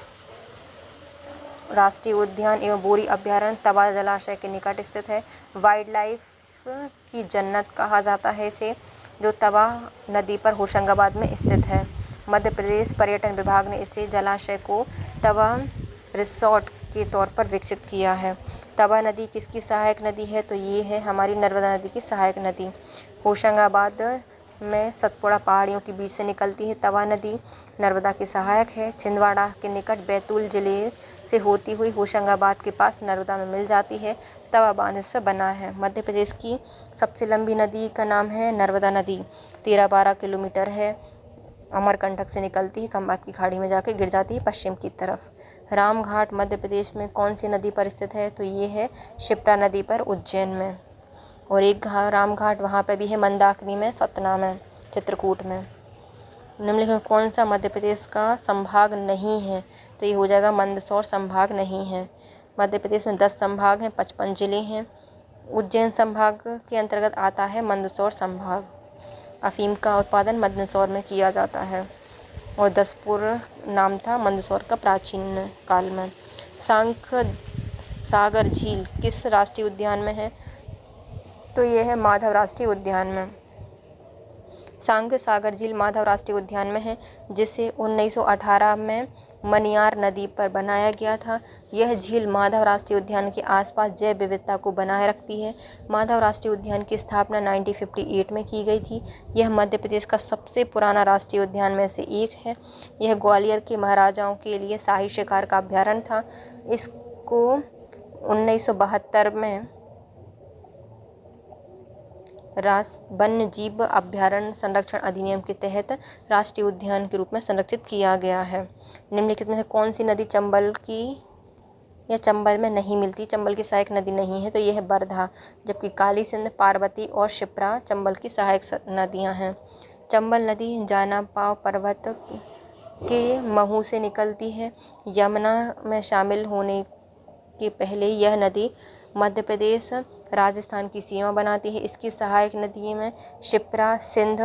राष्ट्रीय उद्यान एवं बोरी अभ्यारण्य तवा जलाशय के निकट स्थित है। वाइल्ड लाइफ की जन्नत कहा जाता है इसे, जो तवा नदी पर होशंगाबाद में स्थित है। मध्य प्रदेश पर्यटन विभाग ने इसे जलाशय को तवा रिसोर्ट के तौर पर विकसित किया है। तवा नदी किसकी सहायक नदी है? तो ये है हमारी नर्मदा नदी की सहायक नदी। होशंगाबाद में सतपुड़ा पहाड़ियों के बीच से निकलती है तवा नदी, नर्मदा की सहायक है। छिंदवाड़ा के निकट बैतूल जिले से होती हुई होशंगाबाद के पास नर्मदा में मिल जाती है। तवा बांध इस पर बना है। मध्य प्रदेश की सबसे लंबी नदी का नाम है नर्मदा नदी, 13-12 किलोमीटर है। अमरकंटक से निकलती है, खंबात की खाड़ी में जाके गिर जाती है पश्चिम की तरफ। रामघाट मध्य प्रदेश में कौन सी नदी पर स्थित है? तो ये है शिप्रा नदी पर उज्जैन में। और एक रामघाट वहाँ पर भी है मंदाकिनी में, सतना में, चित्रकूट में। निम्नलिखित में कौन सा मध्य प्रदेश का संभाग नहीं है? तो ये हो जाएगा मंदसौर संभाग नहीं है। मध्य प्रदेश में 10 संभाग हैं, 55 जिले हैं। उज्जैन संभाग के अंतर्गत आता है मंदसौर संभाग। अफीम का उत्पादन मंदसौर में किया जाता है। और दसपुर नाम था मंदसौर का प्राचीन काल में। सांख सागर झील किस राष्ट्रीय उद्यान में है? तो ये है माधव राष्ट्रीय उद्यान में। सांख सागर झील माधव राष्ट्रीय उद्यान में है, जिसे 1918 में मनियार नदी पर बनाया गया था। यह झील माधव राष्ट्रीय उद्यान के आसपास जैव विविधता को बनाए रखती है। माधव राष्ट्रीय उद्यान की स्थापना 1958 में की गई थी। यह मध्य प्रदेश का सबसे पुराना राष्ट्रीय उद्यान में से एक है। यह ग्वालियर के महाराजाओं के लिए शाही शिकार का अभ्यारण्य था। इसको 1972 में वन्य जीव अभ्यारण्य संरक्षण अधिनियम के तहत राष्ट्रीय उद्यान के रूप में संरक्षित किया गया है। निम्नलिखित में से कौन सी नदी चंबल की या चंबल में नहीं मिलती? चंबल की सहायक नदी नहीं है, तो यह है बरधा। जबकि काली सिंध, पार्वती और शिप्रा चंबल की सहायक नदियां हैं। चंबल नदी जानापाव पर्वत के महू से निकलती है। यमुना में शामिल होने के पहले यह नदी मध्य प्रदेश राजस्थान की सीमा बनाती है। इसकी सहायक नदियों में शिप्रा, सिंध,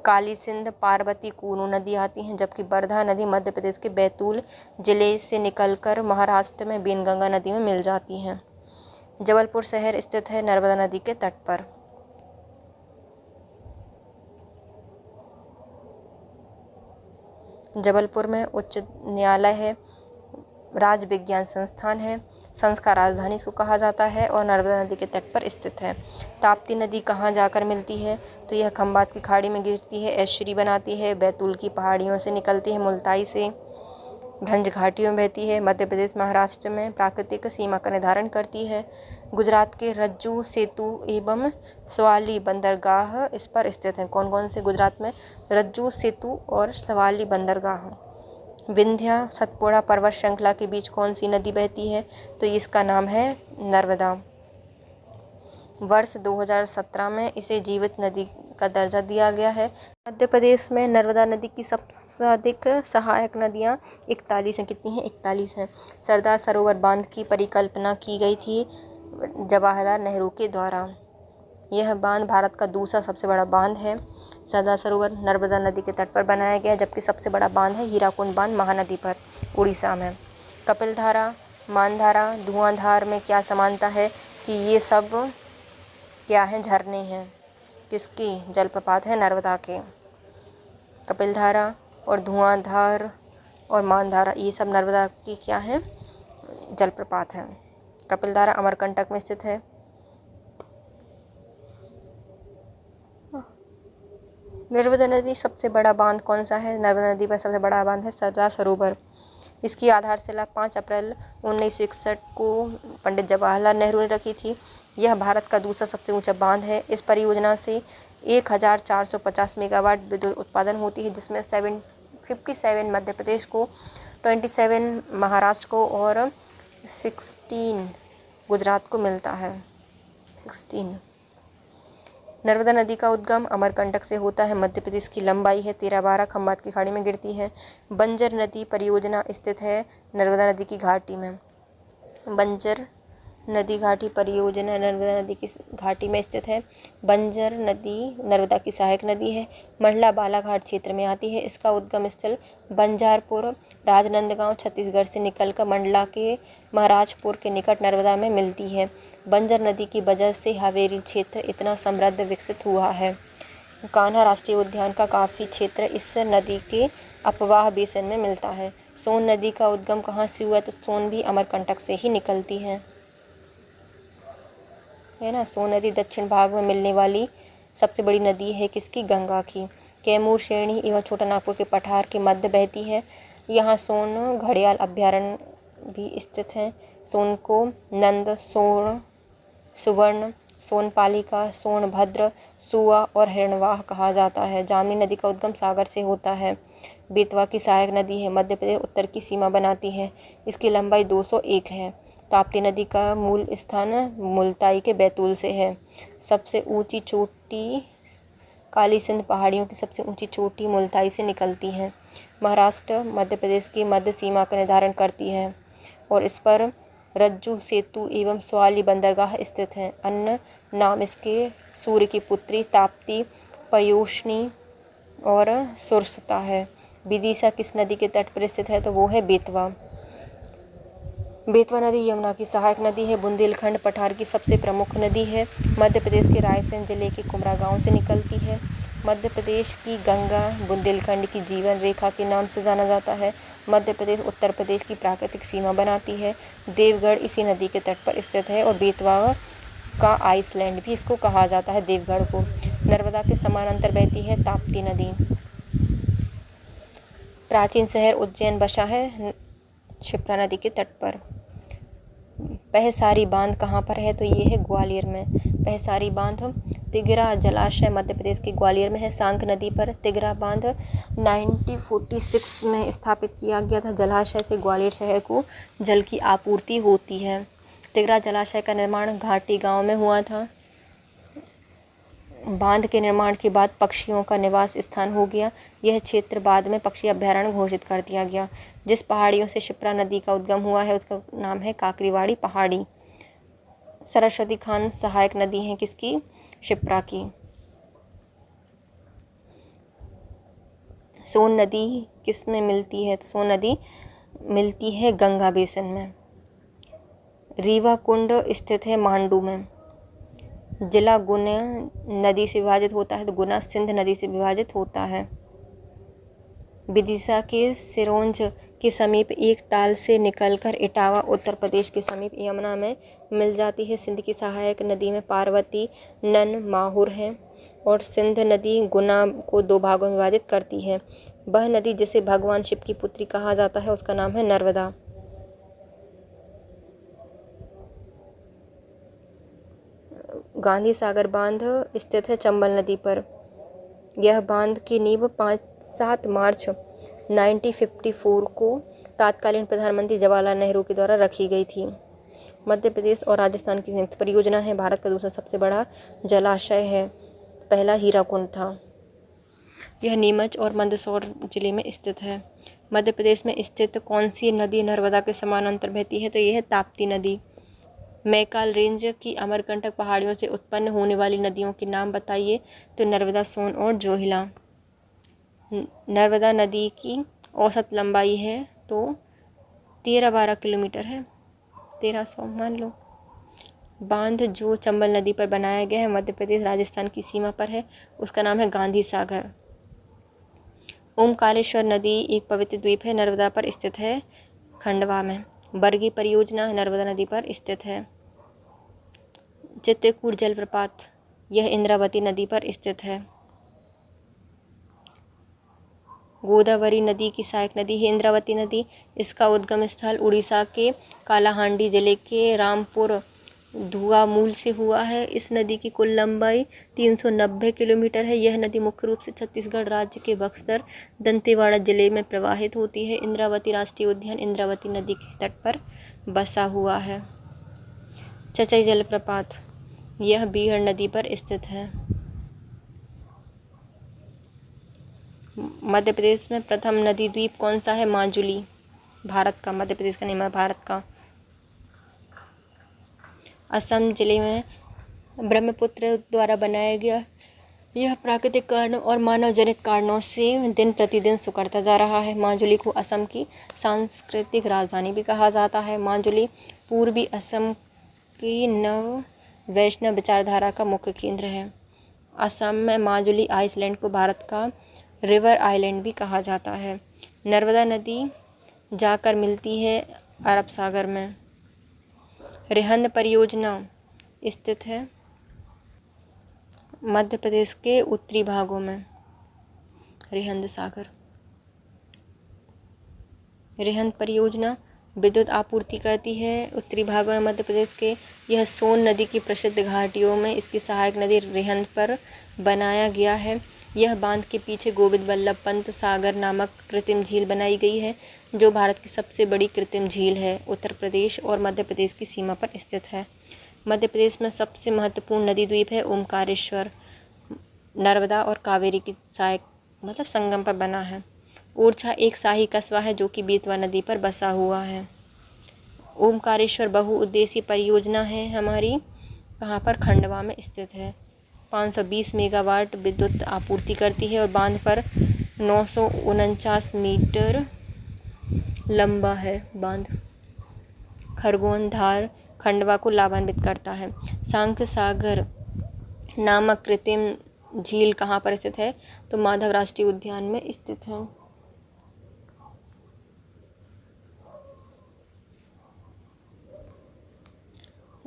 काली सिंध, पार्वती, कूनू नदी आती हैं। जबकि बरधा नदी मध्य प्रदेश के बैतूल जिले से निकलकर महाराष्ट्र में बेनगंगा नदी में मिल जाती हैं। जबलपुर शहर स्थित है नर्मदा नदी के तट पर। जबलपुर में उच्च न्यायालय है, राज्य विज्ञान संस्थान है, संस्कार राजधानी इसको कहा जाता है और नर्मदा नदी के तट पर स्थित है। ताप्ती नदी कहाँ जाकर मिलती है? तो यह खंभात की खाड़ी में गिरती है, एस्चुरी बनाती है, बैतूल की पहाड़ियों से निकलती है, मुल्ताई से भंज घाटियों में बहती है, मध्य प्रदेश महाराष्ट्र में प्राकृतिक सीमा का निर्धारण करती है। गुजरात के रज्जू सेतु एवं सवाली बंदरगाह इस पर स्थित है। कौन कौन से गुजरात में? रज्जू सेतु और सवाली बंदरगाह। विंध्या सतपुड़ा पर्वत श्रृंखला के बीच कौन सी नदी बहती है? तो इसका नाम है नर्मदा। वर्ष 2017 में इसे जीवित नदी का दर्जा दिया गया है। मध्य प्रदेश में नर्मदा नदी की सबसे अधिक सहायक नदियाँ 41 हैं। कितनी हैं? 41 हैं। सरदार सरोवर बांध की परिकल्पना की गई थी जवाहरलाल नेहरू के द्वारा। यह बांध भारत का दूसरा सबसे बड़ा बांध है। सरदार सरोवर नर्मदा नदी के तट पर बनाया गया, जबकि सबसे बड़ा बांध है हीराकुंड बांध महानदी पर, उड़ीसा में। कपिलधारा, मानधारा, धुआंधार में क्या समानता है कि ये सब क्या हैं? झरने हैं। किसकी? जलप्रपात है नर्मदा के। कपिलधारा और धुआंधार और मानधारा ये सब नर्मदा की क्या हैं? जलप्रपात हैं। कपिलधारा अमरकंटक में स्थित है। नर्मदा नदी सबसे बड़ा बांध कौन सा है? नर्मदा नदी पर सबसे बड़ा बांध है सरदार सरोवर। इसकी आधारशिला 5 अप्रैल 1961 को पंडित जवाहरलाल नेहरू ने रखी थी। यह भारत का दूसरा सबसे ऊंचा बांध है। इस परियोजना से 1450 मेगावाट विद्युत उत्पादन होती है, जिसमें 57 मध्य प्रदेश को, 27 महाराष्ट्र को और 16 गुजरात को मिलता है। 16। नर्मदा नदी का उद्गम अमरकंटक से होता है। मध्य प्रदेश की लंबाई है 13-12, खंभात की खाड़ी में गिरती है। बंजर नदी परियोजना स्थित है नर्मदा नदी की घाटी में। बंजर नदी घाटी परियोजना नर्मदा नदी की घाटी में स्थित है। बंजर नदी नर्मदा की सहायक नदी है। मंडला बालाघाट क्षेत्र में आती है। इसका उद्गम स्थल बंजारपुर राजनांदगांव छत्तीसगढ़ से निकलकर मंडला के महाराजपुर के निकट नर्मदा में मिलती है। बंजर नदी की वजह से हावेरी क्षेत्र इतना समृद्ध विकसित हुआ है। कान्हा राष्ट्रीय उद्यान का काफ़ी क्षेत्र इस नदी के अपवाह बेसिन में मिलता है। सोन नदी का उद्गम कहाँ से हुआ? तो सोन भी अमरकंटक से ही निकलती है ना। सोन नदी दक्षिण भाग में मिलने वाली सबसे बड़ी नदी है किसकी? गंगा की। कैमूर, श्रेणी एवं छोटा नागपुर के पठार के मध्य बहती है। यहाँ सोन घड़ियाल अभ्यारण्य भी स्थित हैं। सोन को नंद, सोन, सुवर्ण, सोनपालिका, सोनभद्र, सुआ और हिरणवाह कहा जाता है। जामनी नदी का उद्गम सागर से होता है। बेतवा की सहायक नदी है। मध्य प्रदेश उत्तर की सीमा बनाती है। इसकी लंबाई 201 है। ताप्ती नदी का मूल स्थान मुल्ताई के बैतूल से है। सबसे ऊंची चोटी काली सिंध पहाड़ियों की सबसे ऊंची चोटी मुल्ताई से निकलती है। महाराष्ट्र मध्य प्रदेश की मध्य सीमा का निर्धारण करती है और इस पर रज्जू सेतु एवं सवाली बंदरगाह स्थित हैं। अन्य नाम इसके सूर्य की पुत्री, ताप्ती, पयोष्णी और सुरसता है। विदिशा किस नदी के तट पर स्थित है? तो वो है बेतवा। बेतवा नदी यमुना की सहायक नदी है। बुंदेलखंड पठार की सबसे प्रमुख नदी है। मध्य प्रदेश के रायसेन जिले के कुमरा गांव से निकलती है। मध्य प्रदेश की गंगा बुंदेलखंड की जीवन रेखा के नाम से जाना जाता है। मध्य प्रदेश उत्तर प्रदेश की प्राकृतिक सीमा बनाती है। देवगढ़ इसी नदी के तट पर स्थित है और बेतवा का आइसलैंड भी इसको कहा जाता है, देवगढ़ को। नर्मदा के समानांतर बहती है ताप्ती नदी। प्राचीन शहर उज्जैन बसा है क्षिप्रा नदी के तट पर। पहसारी बांध कहाँ पर है? तो ये है ग्वालियर में। पहसारी बांध तिगरा जलाशय मध्य प्रदेश के ग्वालियर में है, सांक नदी पर। तिगरा बांध 1946 में स्थापित किया गया था। जलाशय से ग्वालियर शहर को जल की आपूर्ति होती है। तिगरा जलाशय का निर्माण घाटी गांव में हुआ था। बांध के निर्माण के बाद पक्षियों का निवास स्थान हो गया। यह क्षेत्र बाद में पक्षी अभ्यारण्य घोषित कर दिया गया। जिस पहाड़ियों से क्षिप्रा नदी का उद्गम हुआ है उसका नाम है काकरीवाड़ी पहाड़ी। सरस्वती खान सहायक नदी है किसकी? क्षिप्रा की। सोन नदी किस में मिलती है? तो सोन नदी मिलती है गंगा बेसिन में। रीवा कुंड स्थित है मांडू में। जिला गुना नदी से विभाजित होता है तो गुना सिंध नदी से विभाजित होता है। विदिशा के सिरोंज के समीप एक ताल से निकलकर इटावा उत्तर प्रदेश के समीप यमुना में मिल जाती है। सिंध की सहायक नदी में पार्वती, नन, माहुर है और सिंध नदी गुना को दो भागों में विभाजित करती है। वह नदी जिसे भगवान शिव की पुत्री कहा जाता है उसका नाम है नर्मदा। गांधी सागर बांध स्थित है चंबल नदी पर। यह बांध की नींव 7 मार्च 1954 को तत्कालीन प्रधानमंत्री जवाहरलाल नेहरू के द्वारा रखी गई थी। मध्य प्रदेश और राजस्थान की संयुक्त परियोजना है। भारत का दूसरा सबसे बड़ा जलाशय है, पहला हीराकुंड था। यह नीमच और मंदसौर जिले में स्थित है। मध्य प्रदेश में स्थित कौन सी नदी नर्मदा के समानांतर बहती है? तो यह है ताप्ती नदी। मैकाल रेंज की अमरकंटक पहाड़ियों से उत्पन्न होने वाली नदियों के नाम बताइए। तो नर्मदा, सोन और जोहिला। नर्मदा नदी की औसत लंबाई है तो 13-12 किलोमीटर है, 1300 मान लो। बांध जो चंबल नदी पर बनाया गया है मध्य प्रदेश राजस्थान की सीमा पर है, उसका नाम है गांधी सागर। ओमकारेश्वर नदी एक पवित्र द्वीप है, नर्मदा पर स्थित है खंडवा में। बरगी परियोजना नर्मदा नदी पर स्थित है। चित्रकूट जलप्रपात यह इंद्रावती नदी पर स्थित है। गोदावरी नदी की सहायक नदी है इंद्रावती नदी। इसका उद्गम स्थल उड़ीसा के कालाहांडी जिले के रामपुर धुआमूल से हुआ है। इस नदी की कुल लंबाई 390 किलोमीटर है। यह नदी मुख्य रूप से छत्तीसगढ़ राज्य के बक्सर दंतेवाड़ा जिले में प्रवाहित होती है। इंद्रावती राष्ट्रीय उद्यान इंद्रावती नदी के तट पर बसा हुआ है। चचई जलप्रपात यह बीहड़ नदी पर स्थित है। मध्य प्रदेश में प्रथम नदी द्वीप कौन सा है? माजुली, भारत का। मध्य प्रदेश का नहीं, भारत का। असम जिले में ब्रह्मपुत्र द्वारा बनाया गया यह प्राकृतिक कारणों और मानव जनित कारणों से दिन प्रतिदिन सुकड़ता जा रहा है। माजुली को असम की सांस्कृतिक राजधानी भी कहा जाता है। माजुली पूर्वी असम की नव वैष्णव विचारधारा का मुख्य केंद्र है। असम में माजुली आइसलैंड को भारत का रिवर आइलैंड भी कहा जाता है। नर्मदा नदी जाकर मिलती है अरब सागर में। रिहंद परियोजना स्थित है मध्य प्रदेश के उत्तरी भागों में। रिहंद सागर। रिहंद परियोजना विद्युत आपूर्ति करती है उत्तरी भागों में मध्य प्रदेश के। यह सोन नदी की प्रसिद्ध घाटियों में इसकी सहायक नदी रिहंद पर बनाया गया है। यह बांध के पीछे गोविंद वल्लभ पंत सागर नामक कृत्रिम झील बनाई गई है, जो भारत की सबसे बड़ी कृत्रिम झील है। उत्तर प्रदेश और मध्य प्रदेश की सीमा पर स्थित है। मध्य प्रदेश में सबसे महत्वपूर्ण नदी द्वीप है ओमकारेश्वर, नर्मदा और कावेरी की सहायक संगम पर बना है। ओरछा एक शाही कस्बा है जो कि बेतवा नदी पर बसा हुआ है। ओमकारेश्वर बहुउद्देशीय परियोजना है हमारी, कहाँ पर? खंडवा में स्थित है। 520 मेगावाट विद्युत आपूर्ति करती है और बांध पर 949 मीटर लंबा है बांध। खरगोन धार खंडवा को लाभान्वित करता है। सांख सागर नामक कृत्रिम झील कहाँ पर स्थित है? तो माधव राष्ट्रीय उद्यान में स्थित है।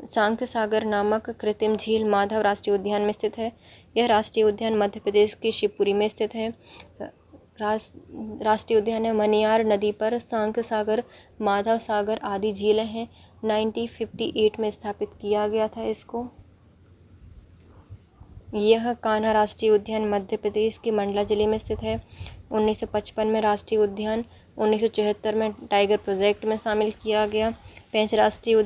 सांख सागर नामक कृत्रिम झील माधव राष्ट्रीय उद्यान में स्थित है। यह राष्ट्रीय उद्यान मध्य प्रदेश के शिवपुरी में स्थित है। राष्ट्रीय उद्यान है मनियार नदी पर सांख सागर, माधव सागर आदि झीलें हैं। 1958 में स्थापित किया गया था इसको। यह कान्हा राष्ट्रीय उद्यान मध्य प्रदेश के मंडला जिले में स्थित है। 1955 में राष्ट्रीय उद्यान, 1974 में टाइगर प्रोजेक्ट में शामिल किया गया। पेंच राष्ट्रीय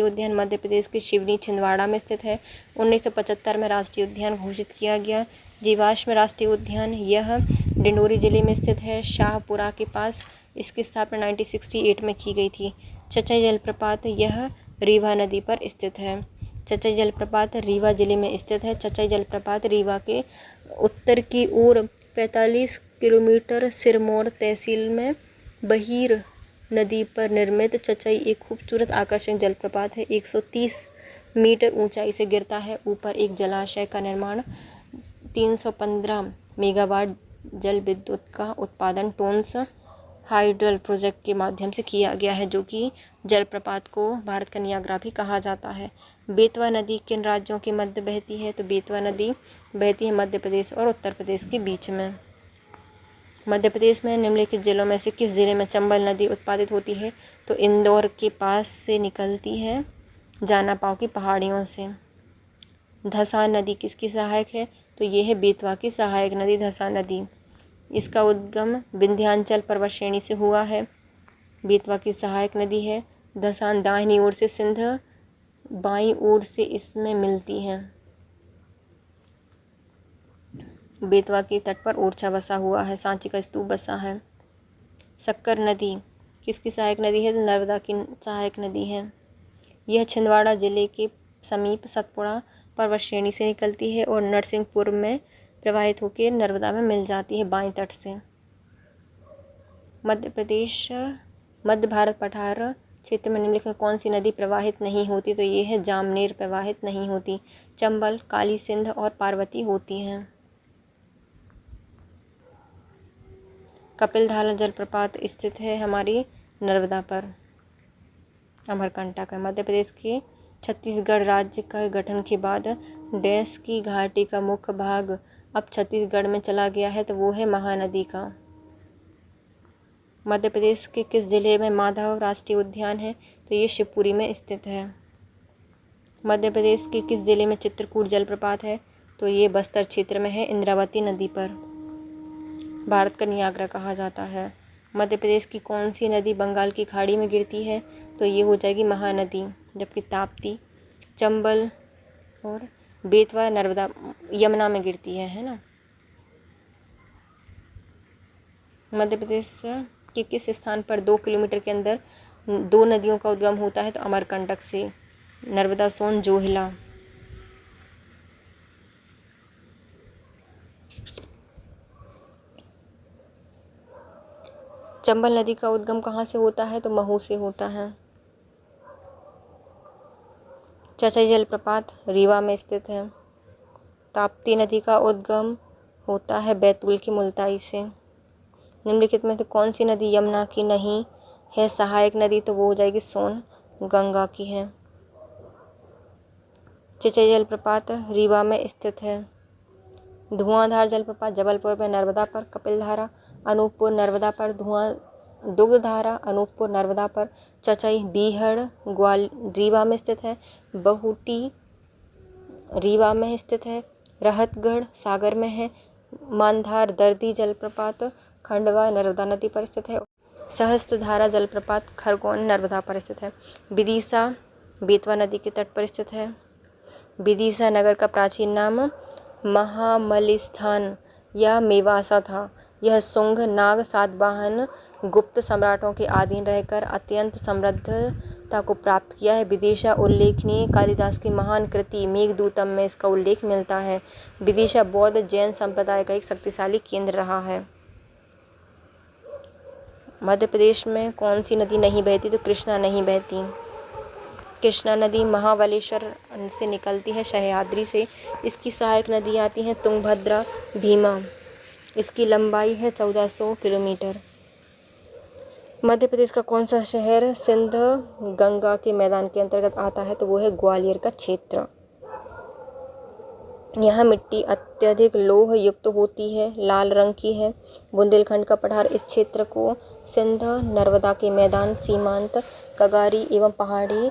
उद्यान मध्य प्रदेश के सिवनी छिंदवाड़ा में स्थित है। 1975 में राष्ट्रीय उद्यान घोषित किया गया। जीवाश्म राष्ट्रीय उद्यान, यह डिंडोरी जिले में स्थित है, शाहपुरा के पास। इसकी स्थापना 1968 में की गई थी। चचई जलप्रपात, यह रीवा नदी पर स्थित है। चचई जलप्रपात रीवा जिले में स्थित है। चचई जलप्रपात रीवा के उत्तर की ओर 45 किलोमीटर सिरमौर तहसील में बहीर नदी पर निर्मित चचई एक खूबसूरत आकर्षक जलप्रपात है। 130 मीटर ऊंचाई से गिरता है। ऊपर एक जलाशय का निर्माण 315 मेगावाट जल विद्युत का उत्पादन टोन्स हाइडल प्रोजेक्ट के माध्यम से किया गया है, जो कि जलप्रपात को भारत का नियाग्रा भी कहा जाता है। बेतवा नदी किन राज्यों के मध्य बहती है? तो बेतवा नदी बहती है मध्य प्रदेश और उत्तर प्रदेश के बीच में। मध्य प्रदेश में निम्नलिखित जिलों में से किस जिले में चंबल नदी उत्पादित होती है? तो इंदौर के पास से निकलती है, जानापाव की पहाड़ियों से। धसान नदी किसकी सहायक है? तो ये है बेतवा की सहायक नदी धसान नदी। इसका उद्गम विंध्याचल पर्वत श्रेणी से हुआ है। बेतवा की सहायक नदी है। धसान दाहिनी ओर से सिंध, बाईं ओर से इसमें मिलती है। बेतवा के तट पर ओरछा बसा हुआ है, सांची का स्तूप बसा है। शक्कर नदी किसकी सहायक नदी है? तो नर्मदा की सहायक नदी है। यह छिंदवाड़ा जिले के समीप सतपुड़ा पर्वत श्रेणी से निकलती है और नरसिंहपुर में प्रवाहित होकर नर्मदा में मिल जाती है बाईं तट से। मध्य भारत पठार क्षेत्र में निम्नलिखित कौन सी नदी प्रवाहित नहीं होती? तो ये है जामनेर प्रवाहित नहीं होती। चंबल, काली सिंध और पार्वती होती हैं। कपिलधारा जलप्रपात स्थित है हमारी नर्मदा पर, अमरकंटक है। मध्य प्रदेश के छत्तीसगढ़ राज्य का गठन के बाद डैश की घाटी का मुख्य भाग अब छत्तीसगढ़ में चला गया है, तो वो है महानदी का। मध्य प्रदेश के किस जिले में माधव राष्ट्रीय उद्यान है? तो ये शिवपुरी में स्थित है। मध्य प्रदेश के किस जिले में चित्रकूट जलप्रपात है? तो ये बस्तर क्षेत्र में है, इंद्रावती नदी पर। भारत का नियाग्रा कहा जाता है। मध्य प्रदेश की कौन सी नदी बंगाल की खाड़ी में गिरती है? तो ये हो जाएगी महानदी, जबकि ताप्ती, चंबल और बेतवा नर्मदा यमुना में गिरती है ना। मध्य प्रदेश के किस स्थान पर 2 किलोमीटर के अंदर 2 नदियों का उद्गम होता है? तो अमरकंटक से, नर्मदा सोन जोहिला। चंबल नदी का उद्गम कहाँ से होता है? तो महू से होता है। चचई जलप्रपात रीवा में स्थित है। ताप्ती नदी का उद्गम होता है बैतूल की मुल्ताई से। निम्नलिखित में से कौन सी नदी यमुना की नहीं है सहायक नदी? तो वो हो जाएगी सोन, गंगा की है। चचई जलप्रपात रीवा में स्थित है। धुआंधार जलप्रपात जबलपुर में नर्मदा पर। कपिलधारा अनूपपुर नर्मदा पर। दुग्धधारा अनूपपुर नर्मदा पर। चचई बीहड़ रीवा में स्थित है। बहुटी रीवा में स्थित है। रहतगढ़ सागर में है। मानधार दर्दी जलप्रपात खंडवा नर्मदा नदी पर स्थित है। सहस्त्रधारा जलप्रपात खरगोन नर्मदा पर स्थित है। विदिशा बेतवा नदी के तट पर स्थित है। विदिशा नगर का प्राचीन नाम महामलिस्थान या मेवासा था। यह शुंग, नाग, सातवाहन, गुप्त सम्राटों के अधीन रहकर अत्यंत समृद्ध मान्यता को प्राप्त किया है। विदिशा उल्लेखनीय कालिदास की महान कृति मेघदूतम में इसका उल्लेख मिलता है। विदिशा बौद्ध जैन संप्रदाय का एक शक्तिशाली केंद्र रहा है। मध्य प्रदेश में कौन सी नदी नहीं बहती? तो कृष्णा नहीं बहती। कृष्णा नदी महाबलेश्वर से निकलती है, सह्याद्री से। इसकी सहायक नदी आती हैं तुंगभद्रा, भीमा। इसकी लंबाई है 1400 किलोमीटर। मध्य प्रदेश का कौन सा शहर सिंध गंगा के मैदान के अंतर्गत आता है? तो वो है ग्वालियर का क्षेत्र। यहाँ मिट्टी अत्यधिक लोह युक्त होती है, लाल रंग की है। बुंदेलखंड का पठार इस क्षेत्र को सिंध नर्मदा के मैदान, सीमांत, कगारी एवं पहाड़ी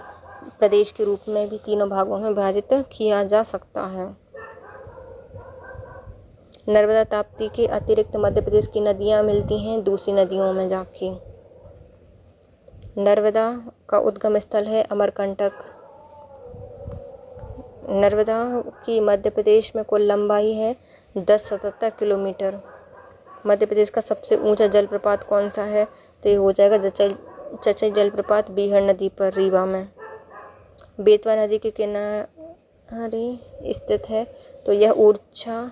प्रदेश के रूप में भी तीनों भागों में विभाजित किया जा सकता है। नर्मदा ताप्ती के अतिरिक्त मध्य प्रदेश की नदियाँ मिलती हैं दूसरी नदियों में जाके। नर्मदा का उद्गम स्थल है अमरकंटक। नर्मदा की मध्य प्रदेश में कुल लंबाई है 1077 किलोमीटर। मध्य प्रदेश का सबसे ऊंचा जलप्रपात कौन सा है? तो ये हो जाएगा चचई जलप्रपात बीहड़ नदी पर, रीवा में। बेतवा नदी के किनारे स्थित है, तो यह ओरछा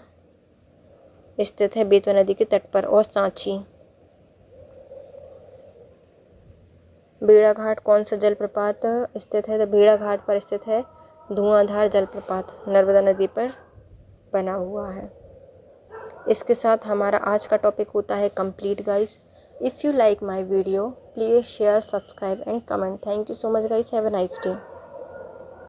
स्थित है बेतवा नदी के तट पर। और सांची। भेड़ाघाट कौन सा जलप्रपात स्थित है? तो भेड़ाघाट पर स्थित है धुआंधार जलप्रपात, नर्मदा नदी पर बना हुआ है। इसके साथ हमारा आज का टॉपिक होता है complete guys. If you like my video please share, subscribe and comment. Thank you so much guys, have a nice day.